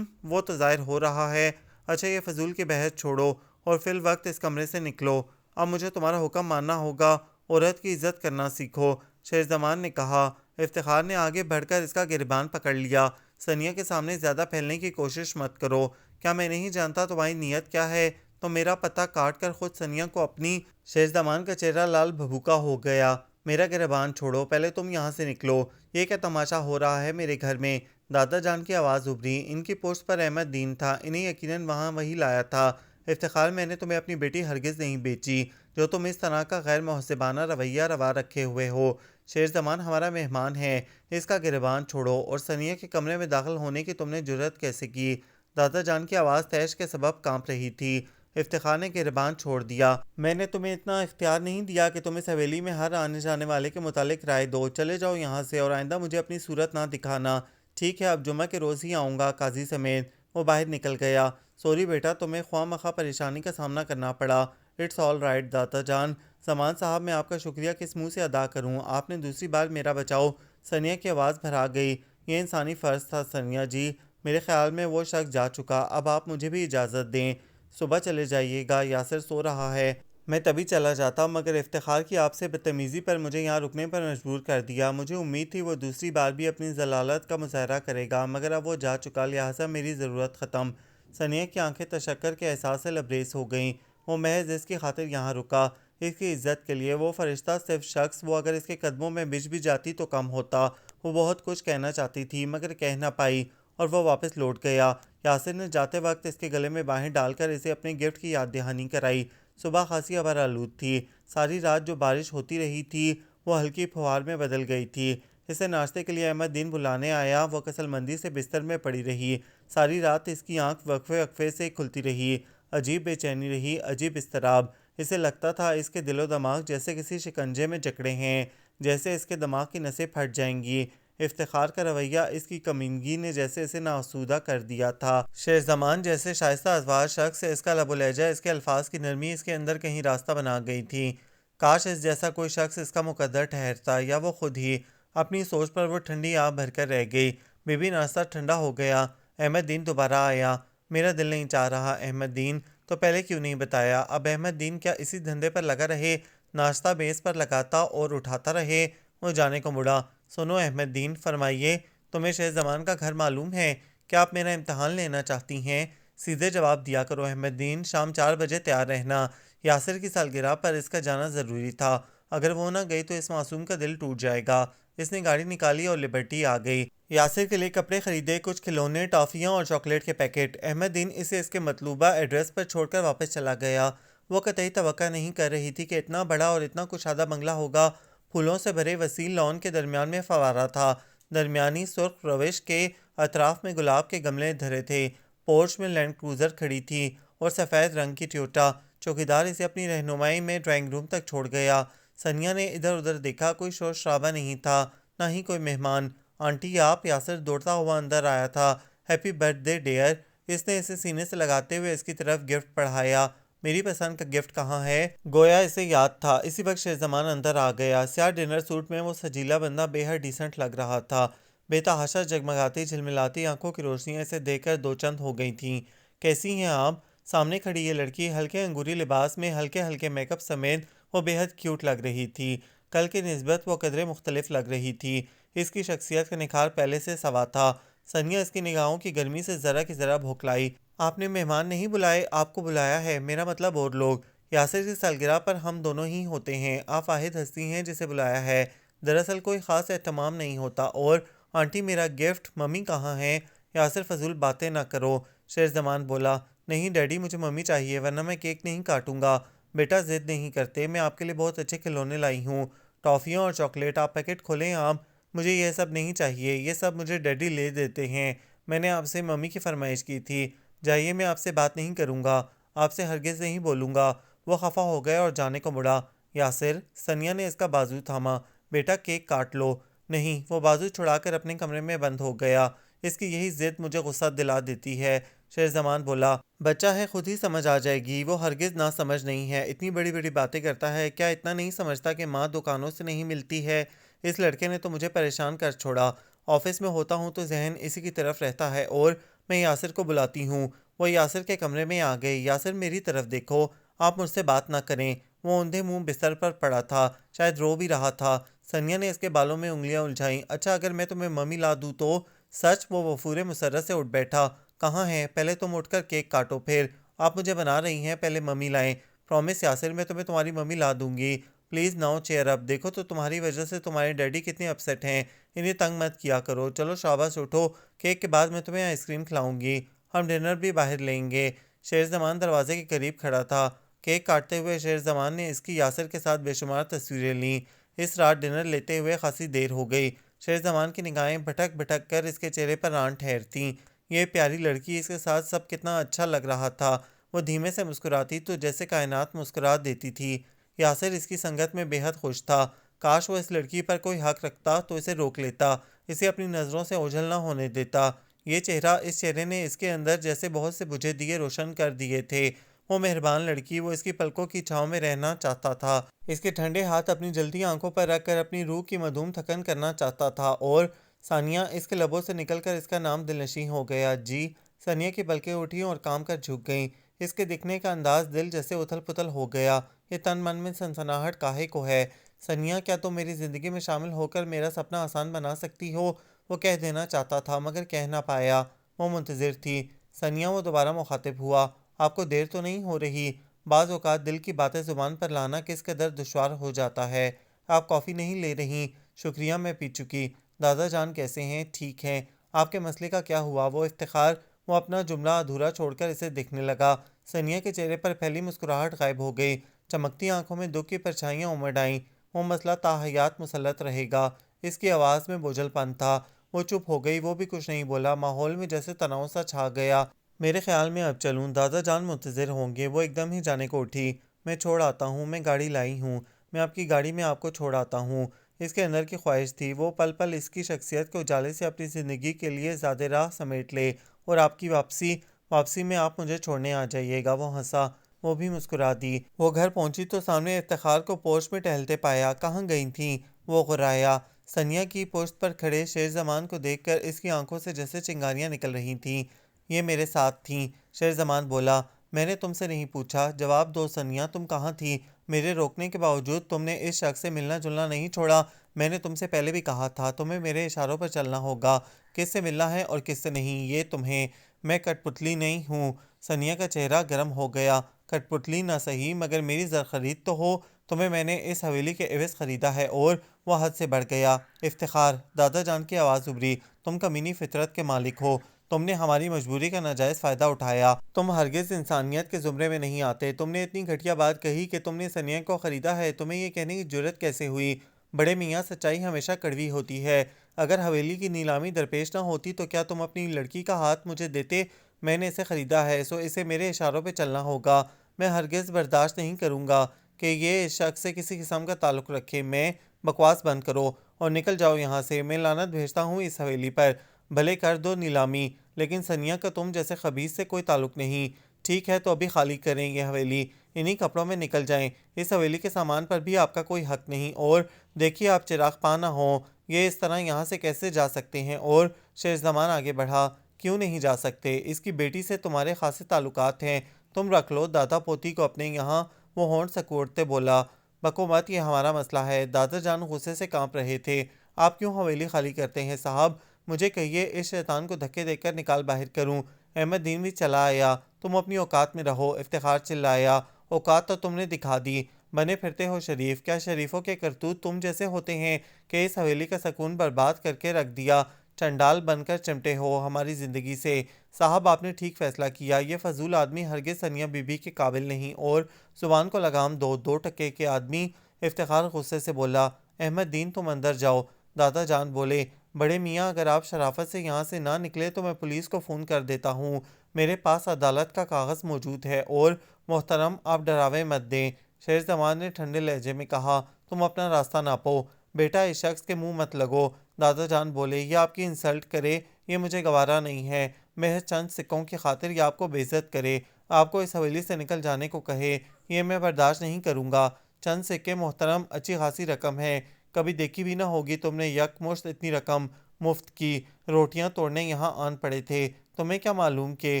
وہ تو ظاہر ہو رہا ہے۔ اچھا، یہ فضول کی بحث چھوڑو اور فی الوقت اس کمرے سے نکلو۔ اب مجھے تمہارا حکم ماننا ہوگا، عورت کی عزت کرنا سیکھو، شیر زمان نے کہا۔ افتخار نے آگے بڑھ کر اس کا گریبان پکڑ لیا۔ ثانیہ کے سامنے زیادہ پھیلنے کی کوشش مت کرو۔ کیا میں نہیں جانتا تمہاری نیت کیا ہے؟ تو میرا پتہ کاٹ کر خود ثانیہ کو اپنی… شیر زمان کا چہرہ لال بھبوکا ہو گیا۔ میرا گریبان چھوڑو، پہلے تم یہاں سے نکلو۔ یہ کیا تماشا ہو رہا ہے میرے گھر میں؟ دادا جان کی آواز ابھری۔ ان کی پشت پر احمد دین تھا، انہیں یقیناً وہاں وہی لایا تھا۔ افتخار، میں نے تمہیں اپنی بیٹی ہرگز نہیں بیچی، جو تم اس طرح کا غیر محسبانہ رویہ روا رکھے ہوئے ہو۔ شیر زمان ہمارا مہمان ہے، اس کا گریبان چھوڑو۔ اور ثانیہ کے کمرے میں داخل ہونے کی تم نے جرأت کیسے کی؟ دادا جان کی آواز تیش کے سبب کانپ رہی تھی۔ افتخار نے گریبان چھوڑ دیا۔ میں نے تمہیں اتنا اختیار نہیں دیا کہ تم اس حویلی میں ہر آنے جانے والے کے متعلق رائے دو۔ چلے جاؤ یہاں سے اور آئندہ مجھے اپنی صورت نہ دکھانا۔ ٹھیک ہے، اب جمعہ کے روز ہی آؤں گا، قاضی سمیت۔ وہ باہر نکل گیا۔ سوری بیٹا، تمہیں خواہ مخواہ پریشانی کا سامنا کرنا پڑا۔ اٹس آل رائٹ دادا جان۔ زمان صاحب، میں آپ کا شکریہ کس منہ سے ادا کروں؟ آپ نے دوسری بار میرا بچاؤ۔ ثانیہ کی آواز بھرا گئی۔ یہ انسانی فرض تھا ثانیہ جی، میرے خیال میں وہ شخص جا چکا، اب آپ مجھے بھی اجازت دیں۔ صبح چلے جائیے گا، یاسر سو رہا ہے۔ میں تبھی چلا جاتا مگر افتخار کی آپ سے بدتمیزی پر مجھے یہاں رکنے پر مجبور کر دیا۔ مجھے امید تھی وہ دوسری بار بھی اپنی ضلالت کا مظاہرہ کرے گا، مگر اب وہ جا چکا، لہٰذا میری ضرورت ختم۔ ثانیہ کی آنکھیں تشکر کے احساس سے لبریز ہو گئیں۔ وہ محض اس کی خاطر یہاں رکا، اس کی عزت کے لیے۔ وہ فرشتہ صرف شخص، وہ اگر اس کے قدموں میں بچھ بھی جاتی تو کم ہوتا۔ وہ بہت کچھ کہنا چاہتی تھی مگر کہہ نہ پائی، اور وہ واپس لوٹ گیا۔ یاسر نے جاتے وقت اس کے گلے میں باہیں ڈال کر اسے اپنے گفٹ کی یاد دہانی کرائی۔ صبح خاصی ابر آلود تھی۔ ساری رات جو بارش ہوتی رہی تھی وہ ہلکی پھوار میں بدل گئی تھی۔ اسے ناشتے کے لیے احمد دین بلانے آیا، وہ کسل مندی سے بستر میں پڑی رہی۔ ساری رات اس کی آنکھ وقفے وقفے سے کھلتی رہی۔ عجیب بے چینی رہی، عجیب اضطراب۔ اسے لگتا تھا اس کے دل و دماغ جیسے کسی شکنجے میں جکڑے ہیں، جیسے اس کے دماغ کی نسیں پھٹ جائیں گی۔ افتخار کا رویہ، اس کی کمینگی نے جیسے اسے ناسودہ کر دیا تھا۔ شیر زمان جیسے شائستہ ازواج شخص، اس کا لب و لہجہ، اس کے الفاظ کی نرمی اس کے اندر کہیں راستہ بنا گئی تھی۔ کاش اس جیسا کوئی شخص اس کا مقدر ٹھہرتا، یا وہ خود ہی۔ اپنی سوچ پر وہ ٹھنڈی آب بھر کر رہ گئی۔ بی بی، ناشتہ ٹھنڈا ہو گیا۔ احمد دین دوبارہ آیا۔ میرا دل نہیں چاہ رہا۔ احمد دین، تو پہلے کیوں نہیں بتایا؟ اب احمد دین کیا اسی دھندے پر لگا رہے، ناشتہ میز پر لگاتا اور اٹھاتا رہے؟ وہ جانے کو مڑا۔ سنو احمد دین، فرمائیے، تمہیں شیر زمان کا گھر معلوم ہے؟ کیا آپ میرا امتحان لینا چاہتی ہیں؟ سیدھے جواب دیا کرو احمد دین، شام 4 بجے تیار رہنا۔ یاسر کی سالگرہ پر اس کا جانا ضروری تھا، اگر وہ نہ گئی تو اس معصوم کا دل ٹوٹ جائے گا۔ اس نے گاڑی نکالی اور لبرٹی آ گئی۔ یاسر کے لیے کپڑے خریدے، کچھ کھلونے، ٹافیاں اور چاکلیٹ کے پیکٹ۔ احمد دین اسے اس کے مطلوبہ ایڈریس پر چھوڑ کر واپس چلا گیا۔ وہ قطعی توقع نہیں کر رہی تھی کہ اتنا بڑا اور اتنا کشادہ بنگلہ ہوگا۔ پھولوں سے بھرے وسیع لان کے درمیان میں فوارہ تھا۔ درمیانی سرخ روش کے اطراف میں گلاب کے گملے دھرے تھے۔ پورچ میں لینڈ کروزر کھڑی تھی اور سفید رنگ کی ٹیوٹا۔ چوکیدار اسے اپنی رہنمائی میں ڈرائنگ روم تک چھوڑ گیا۔ ثانیہ نے ادھر ادھر دیکھا، کوئی شور شرابہ نہیں تھا، نہ ہی کوئی مہمان۔ آنٹی آپ؟ یاسر دوڑتا ہوا اندر آیا تھا۔ Happy birthday dear. اس نے اسے سینے سے لگاتے ہوئے اس کی طرف گفٹ بڑھایا۔ میری پسند کا گفٹ کہاں ہے؟ گویا اسے یاد تھا۔ اسی وقت شیر زمان اندر آ گیا۔ سیاہ ڈنر سوٹ میں وہ سجیلا بندہ بے حد ڈیسنٹ لگ رہا تھا۔ بے تحاشا جگمگاتی جھلملاتی آنکھوں کی روشنیاں اسے دیکھ کر دو چند ہو گئی تھیں۔ کیسی ہیں آپ؟ سامنے کھڑی یہ لڑکی ہلکے انگوری لباس میں ہلکے ہلکے میک اپ سمیت وہ بے حد کیوٹ لگ رہی تھی۔ کل کی نسبت وہ قدرے مختلف لگ رہی تھی۔ اس کی شخصیت کا نکھار پہلے سے سوا تھا۔ ثانیہ اس کی نگاہوں کی گرمی سے ذرا کی ذرا بھوکلائی۔ آپ نے مہمان نہیں بلائے، آپ کو بلایا ہے، میرا مطلب اور لوگ۔ یاسر کی سالگرہ پر ہم دونوں ہی ہوتے ہیں، آپ واحد ہستی ہیں جسے بلایا ہے۔ دراصل کوئی خاص اہتمام نہیں ہوتا۔ اور آنٹی میرا گفٹ، ممی کہاں ہیں؟ یاسر فضول باتیں نہ کرو، شیرزمان بولا۔ نہیں ڈیڈی، مجھے ممی چاہیے ورنہ میں کیک نہیں کاٹوں گا۔ بیٹا ضد نہیں کرتے، میں آپ کے لیے بہت اچھے کھلونے لائی ہوں، ٹافیاں اور چاکلیٹ، آپ پیکٹ کھولیں آپ۔ مجھے یہ سب نہیں چاہیے، یہ سب مجھے ڈیڈی لے دیتے ہیں، میں نے آپ سے ممی کی فرمائش کی تھی۔ جائیے، میں آپ سے بات نہیں کروں گا، آپ سے ہرگز نہیں بولوں گا۔ وہ خفا ہو گیا اور جانے کو مڑا۔ یاسر، ثانیہ نے اس کا بازو تھاما۔ بیٹا کیک کاٹ لو۔ نہیں، وہ بازو چھڑا کر اپنے کمرے میں بند ہو گیا۔ اس کی یہی ضد مجھے غصہ دلا دیتی ہے، شیرزمان بولا۔ بچہ ہے، خود ہی سمجھ آ جائے گی، وہ ہرگز نہ سمجھ نہیں ہے، اتنی بڑی بڑی باتیں کرتا ہے، کیا اتنا نہیں سمجھتا کہ ماں دکانوں سے نہیں ملتی ہے؟ اس لڑکے نے تو مجھے پریشان کر چھوڑا۔ آفس میں ہوتا ہوں تو ذہن اسی کی طرف رہتا ہے اور میں یاسر کو بلاتی ہوں۔ وہ یاسر کے کمرے میں آ گئی۔ یاسر، میری طرف دیکھو، آپ مجھ سے بات نہ کریں۔ وہ اوندھے منہ بستر پر پڑا تھا، شاید رو بھی رہا تھا۔ ثانیہ نے اس کے بالوں میں انگلیاں الجھائیں۔ اچھا، اگر میں تمہیں ممی لا دوں تو؟ سچ؟ وہ وفور مسرت سے اٹھ بیٹھا۔ کہاں ہے؟ پہلے تم اٹھ کر کیک کاٹو، پھر آپ مجھے بنا رہی ہیں، پہلے ممی لائیں۔ پرومس یاسر، میں تمہیں تمہاری ممی لا دوں گی۔ پلیز ناؤ چیئر اپ، دیکھو تو تمہاری وجہ سے تمہارے ڈیڈی کتنے اپسیٹ ہیں، انہیں تنگ مت کیا کرو۔ چلو شاباش، اٹھو، کیک کے بعد میں تمہیں آئس کریم کھلاؤں گی، ہم ڈنر بھی باہر لیں گے۔ شیرزمان دروازے کے قریب کھڑا تھا۔ کیک کاٹتے ہوئے شیرزمان نے اس کی یاسر کے ساتھ بے شمار تصویریں لیں۔ اس رات ڈنر لیتے ہوئے خاصی دیر ہو گئی۔ شیرزمان کی نگاہیں بھٹک بھٹک کر اس کے چہرے پر آن ٹھہرتیں۔ یہ پیاری لڑکی، اس کے ساتھ سب کتنا اچھا لگ رہا تھا۔ وہ دھیمے سے مسکراتی تو جیسے کائنات مسکرا دیتی تھی۔ یاسر اس کی سنگت میں بے حد خوش تھا۔ کاش وہ اس لڑکی پر کوئی حق رکھتا تو اسے روک لیتا، اسے اپنی نظروں سے اوجھل نہ ہونے دیتا۔ یہ چہرہ، اس چہرے نے اس کے اندر جیسے بہت سے بجھے دیے روشن کر دیے تھے۔ وہ مہربان لڑکی، وہ اس کی پلکوں کی چھاؤں میں رہنا چاہتا تھا، اس کے ٹھنڈے ہاتھ اپنی جلتی آنکھوں پر رکھ کر اپنی روح کی معدوم تھکن کرنا چاہتا تھا۔ اور ثانیہ، اس کے لبوں سے نکل کر اس کا نام دلنشیں ہو گیا۔ جی؟ ثانیہ کی پلکیں اٹھیں اور کام کر جھک گئیں۔ اس کے دکھنے کا انداز دل جیسے اتھل پتھل ہو گیا۔ یہ تن من میں سنسناہٹ کاہے کو ہے؟ ثانیہ، کیا تم میری زندگی میں شامل ہو کر میرا سپنا آسان بنا سکتی ہو؟ وہ کہہ دینا چاہتا تھا مگر کہہ نہ پایا۔ وہ منتظر تھی۔ ثانیہ، وہ دوبارہ مخاطب ہوا۔ آپ کو دیر تو نہیں ہو رہی؟ بعض اوقات دل کی باتیں زبان پر لانا کس قدر دشوار ہو جاتا ہے۔ آپ کافی نہیں لے رہی؟ شکریہ، میں پی چکی۔ دادا جان کیسے ہیں؟ ٹھیک ہیں۔ آپ کے مسئلے کا کیا ہوا؟ وہ افتخار۔ وہ اپنا جملہ ادھورا چھوڑ کر اسے دیکھنے لگا۔ ثانیہ کے چہرے پر پھیلی مسکراہٹ غائب ہو گئی، چمکتی آنکھوں میں دکھ کی پرچھائیاں امڑ آئیں۔ وہ مسئلہ تاحیات مسلط رہے گا۔ اس کی آواز میں بوجھل پن تھا۔ وہ چپ ہو گئی، وہ بھی کچھ نہیں بولا۔ ماحول میں جیسے تناؤ سا چھا گیا۔ میرے خیال میں اب چلوں، دادا جان منتظر ہوں گے۔ وہ ایک دم ہی جانے کو اٹھی۔ میں چھوڑ آتا ہوں، میں گاڑی لائی ہوں، میں آپ کی گاڑی میں آپ کو چھوڑ آتا ہوں۔ اس کے اندر کی خواہش تھی وہ پل پل اس کی شخصیت کے اجالے سے اپنی زندگی کے لیے زیادہ راہ سمیٹ لے، اور آپ کی واپسی میں آپ مجھے چھوڑنے آ جائیے گا۔ وہ ہنسا، وہ بھی مسکرا دی۔ وہ گھر پہنچی تو سامنے افتخار کو پورچ میں ٹہلتے پایا۔ کہاں گئی تھیں؟ وہ غرایا۔ ثانیہ کی پشت پر کھڑے شیرزمان کو دیکھ کر اس کی آنکھوں سے جیسے چنگاریاں نکل رہی تھیں۔ یہ میرے ساتھ تھیں، شیرزمان بولا۔ میں نے تم سے نہیں پوچھا، جواب دو ثانیہ، تم کہاں تھی؟ میرے روکنے کے باوجود تم نے اس شخص سے ملنا جلنا نہیں چھوڑا۔ میں نے تم سے پہلے بھی کہا تھا، تمہیں میرے اشاروں پر چلنا ہوگا، کس سے ملنا ہے اور کس سے نہیں، یہ تمہیں۔ میں کٹ پتلی نہیں ہوں۔ ثانیہ کا چہرہ گرم ہو گیا۔ کٹ پتلی نہ صحیح، مگر میری زر خرید تو ہو۔ تمہیں میں نے اس حویلی کے عوض خریدا ہے، اور وہ حد سے بڑھ گیا۔ افتخار، دادا جان کی آواز ابھری، تم کمینی فطرت کے مالک ہو، تم نے ہماری مجبوری کا ناجائز فائدہ اٹھایا، تم ہرگز انسانیت کے زمرے میں نہیں آتے۔ تم نے اتنی گھٹیا بات کہی کہ تم نے ثانیہ کو خریدا ہے، تمہیں یہ کہنے کی جرت کیسے ہوئی؟ بڑے میاں، سچائی ہمیشہ کڑوی ہوتی ہے۔ اگر حویلی کی نیلامی درپیش نہ ہوتی تو کیا تم اپنی لڑکی کا ہاتھ مجھے دیتے؟ میں نے اسے خریدا ہے، سو اسے میرے اشاروں پہ چلنا ہوگا۔ میں ہرگز برداشت نہیں کروں گا کہ یہ اس شخص سے کسی قسم کا تعلق رکھے۔ میں بکواس بند کرو اور نکل جاؤ یہاں سے۔ میں لعنت بھیجتا ہوں اس حویلی پر۔ بھلے کر دو نیلامی، لیکن ثانیہ کا تم جیسے خبیث سے کوئی تعلق نہیں۔ ٹھیک ہے، تو ابھی خالی کریں یہ حویلی، انہی کپڑوں میں نکل جائیں۔ اس حویلی کے سامان پر بھی آپ کا کوئی حق نہیں۔ اور دیکھیے آپ چراغ پا نہ ہوں، یہ اس طرح یہاں سے کیسے جا سکتے ہیں؟ اور شیرزمان آگے بڑھا۔ کیوں نہیں جا سکتے؟ اس کی بیٹی سے تمہارے خاصے تعلقات ہیں، تم رکھ لو دادا پوتی کو اپنے یہاں۔ وہ ہونٹ سکوڑتے بولا، بکو مت، یہ ہمارا مسئلہ ہے۔ دادا جان غصے سے کانپ رہے تھے۔ آپ کیوں حویلی خالی کرتے ہیں صاحب؟ مجھے کہیے، اس شیطان کو دھکے دے کر نکال باہر کروں؟ احمد دین بھی چلا آیا۔ تم اپنی اوقات میں رہو، افتخار چلایا۔ اوقات تو تم نے دکھا دی، بنے پھرتے ہو شریف۔ کیا شریفوں کے کرتوت تم جیسے ہوتے ہیں کہ اس حویلی کا سکون برباد کر کے رکھ دیا؟ چنڈال بن کر چمٹے ہو ہماری زندگی سے۔ صاحب آپ نے ٹھیک فیصلہ کیا، یہ فضول آدمی ہرگز ثانیہ بی بی کے قابل نہیں، اور زبان کو لگام دو، 2 ٹکے کے آدمی۔ افتخار غصے سے بولا۔ احمد دین تم اندر جاؤ۔ دادا جان بولے، بڑے میاں اگر آپ شرافت سے یہاں سے نہ نکلے تو میں پولیس کو فون کر دیتا ہوں۔ میرے پاس عدالت کا کاغذ موجود ہے، اور محترم آپ ڈراوے مت دیں۔ شیر زمان نے ٹھنڈے لہجے میں کہا، تم اپنا راستہ ناپو، بیٹا اس شخص کے منہ مت لگو۔ دادا جان بولے، یہ آپ کی انسلٹ کرے، یہ مجھے گوارا نہیں ہے۔ محض چند سکوں کی خاطر یہ آپ کو بے عزت کرے، آپ کو اس حویلی سے نکل جانے کو کہے، یہ میں برداشت نہیں کروں گا۔ چند سکے محترم اچھی خاصی رقم ہے، کبھی دیکھی بھی نہ ہوگی تم نے یک مشت اتنی رقم مفت کی۔ روٹیاں توڑنے یہاں آن پڑے تھے، تمہیں کیا معلوم کہ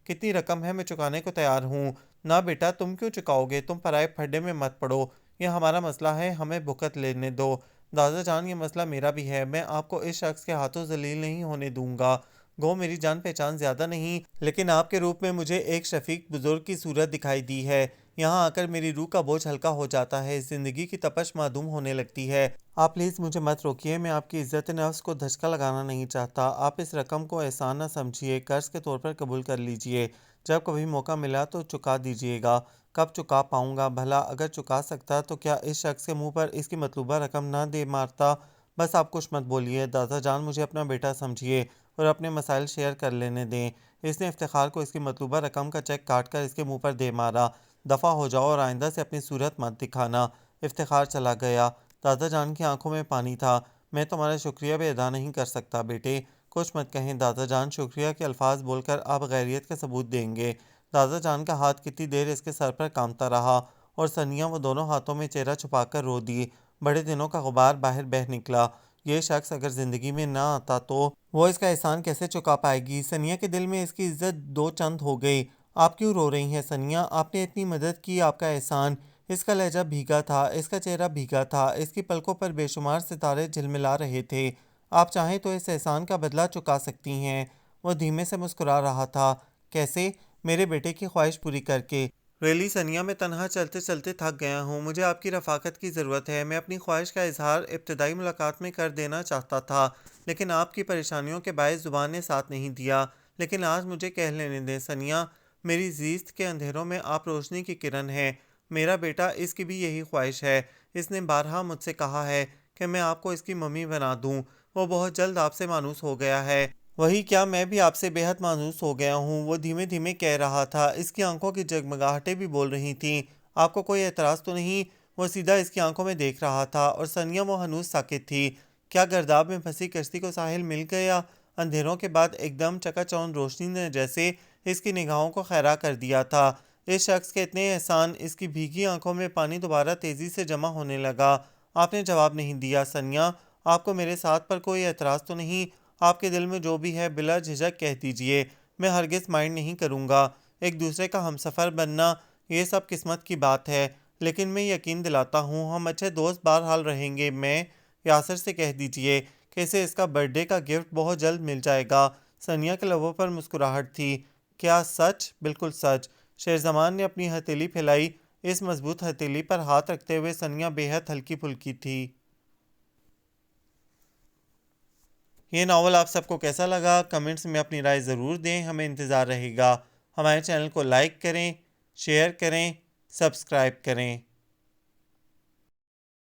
کتنی رقم ہے، میں چکانے کو تیار ہوں۔ نہ بیٹا تم کیوں چکاؤ گے، تم پرائے پھڈے میں مت پڑو، یہ ہمارا مسئلہ ہے، ہمیں بھکت لینے دو۔ دادا جان یہ مسئلہ میرا بھی ہے، میں آپ کو اس شخص کے ہاتھوں ذلیل نہیں ہونے دوں گا۔ گو میری جان پہچان زیادہ نہیں، لیکن آپ کے روپ میں مجھے ایک شفیق بزرگ کی صورت دکھائی دی ہے۔ یہاں آ کر میری روح کا بوجھ ہلکا ہو جاتا ہے، زندگی کی تپش معدوم ہونے لگتی ہے۔ آپ پلیز مجھے مت روکیے، میں آپ کی عزت نفس کو دھچکا لگانا نہیں چاہتا۔ آپ اس رقم کو احسان نہ سمجھیے، قرض کے طور پر قبول کر لیجیے، جب کبھی موقع ملا تو چکا دیجیے گا۔ کب چکا پاؤں گا بھلا؟ اگر چکا سکتا تو کیا اس شخص کے منہ پر اس کی مطلوبہ رقم نہ دے مارتا؟ بس آپ کچھ مت بولیے دادا جان، مجھے اپنا بیٹا سمجھیے اور اپنے مسائل شیئر کر لینے دیں۔ اس نے افتخار کو اس کی مطلوبہ رقم کا چیک کاٹ کر اس کے منہ پر دے مارا۔ دفع ہو جاؤ اور آئندہ سے اپنی صورت مت دکھانا۔ افتخار چلا گیا۔ دادا جان کی آنکھوں میں پانی تھا۔ میں تمہارا شکریہ بھی ادا نہیں کر سکتا بیٹے۔ کچھ مت کہیں دادا جان، شکریہ کے الفاظ بول کر آپ غیریت کا ثبوت دیں گے۔ دادا جان کا ہاتھ کتنی دیر اس کے سر پر کامتا رہا، اور ثانیہ وہ دونوں ہاتھوں میں چہرہ چھپا کر رو دی۔ بڑے دنوں کا غبار باہر بہہ نکلا۔ یہ شخص اگر زندگی میں نہ آتا تو وہ اس کا احسان کیسے چکا پائے گی؟ ثانیہ کے دل میں اس کی عزت دو چند ہو گئی۔ آپ کیوں رو رہی ہیں ثانیہ؟ آپ نے اتنی مدد کی، آپ کا احسان۔ اس کا لہجہ بھیگا تھا، اس کا چہرہ بھیگا تھا، اس کی پلکوں پر بے شمار ستارے جھلملا رہے تھے۔ آپ چاہیں تو اس احسان کا بدلہ چکا سکتی ہیں۔ وہ دھیمے سے مسکرا رہا تھا۔ کیسے؟ میرے بیٹے کی خواہش پوری کر کے۔ ریلی ثانیہ، میں تنہا چلتے چلتے تھک گیا ہوں، مجھے آپ کی رفاقت کی ضرورت ہے۔ میں اپنی خواہش کا اظہار ابتدائی ملاقات میں کر دینا چاہتا تھا، لیکن آپ کی پریشانیوں کے باعث زبان نے ساتھ نہیں دیا۔ لیکن آج مجھے کہہ لینے دیں ثانیہ، میری زیست کے اندھیروں میں آپ روشنی کی کرن ہیں۔ میرا بیٹا، اس کی بھی یہی خواہش ہے۔ اس نے بارہا مجھ سے کہا ہے کہ میں آپ کو اس کی ممی بنا دوں۔ وہ بہت جلد آپ سے مانوس ہو گیا ہے۔ وہی کیا، میں بھی آپ سے بے حد مانوس ہو گیا ہوں، وہ دھیمے دھیمے کہہ رہا تھا۔ اس کی آنکھوں کی جگمگاہٹیں بھی بول رہی تھیں۔ آپ کو کوئی اعتراض تو نہیں؟ وہ سیدھا اس کی آنکھوں میں دیکھ رہا تھا، اور ثانیہ وہ ہنوز ساکت تھی۔ کیا گرداب میں پھنسی کشتی کو ساحل مل گیا؟ اندھیروں کے بعد ایک دم چکا چوند روشنی نے جیسے اس کی نگاہوں کو خیرہ کر دیا تھا۔ اس شخص کے اتنے احسان، اس کی بھیگی آنکھوں میں پانی دوبارہ تیزی سے جمع ہونے لگا۔ آپ نے جواب نہیں دیا ثانیہ، آپ کو میرے ساتھ پر کوئی اعتراض تو نہیں؟ آپ کے دل میں جو بھی ہے بلا جھجک کہہ دیجئے، میں ہرگز مائنڈ نہیں کروں گا۔ ایک دوسرے کا ہمسفر بننا، یہ سب قسمت کی بات ہے، لیکن میں یقین دلاتا ہوں ہم اچھے دوست بہرحال رہیں گے۔ میں یاسر سے کہہ دیجئے کہ اسے اس کا برتھ ڈے کا گفٹ بہت جلد مل جائے گا۔ ثانیہ کے لبوں پر مسکراہٹ تھی۔ کیا سچ؟ بالکل سچ۔ شیر زمان نے اپنی ہتھیلی پھیلائی۔ اس مضبوط ہتھیلی پر ہاتھ رکھتے ہوئے ثانیہ بے حد ہلکی پھلکی تھی۔ یہ ناول آپ سب کو کیسا لگا؟ کمنٹس میں اپنی رائے ضرور دیں، ہمیں انتظار رہے گا۔ ہمارے چینل کو لائک کریں، شیئر کریں، سبسکرائب کریں۔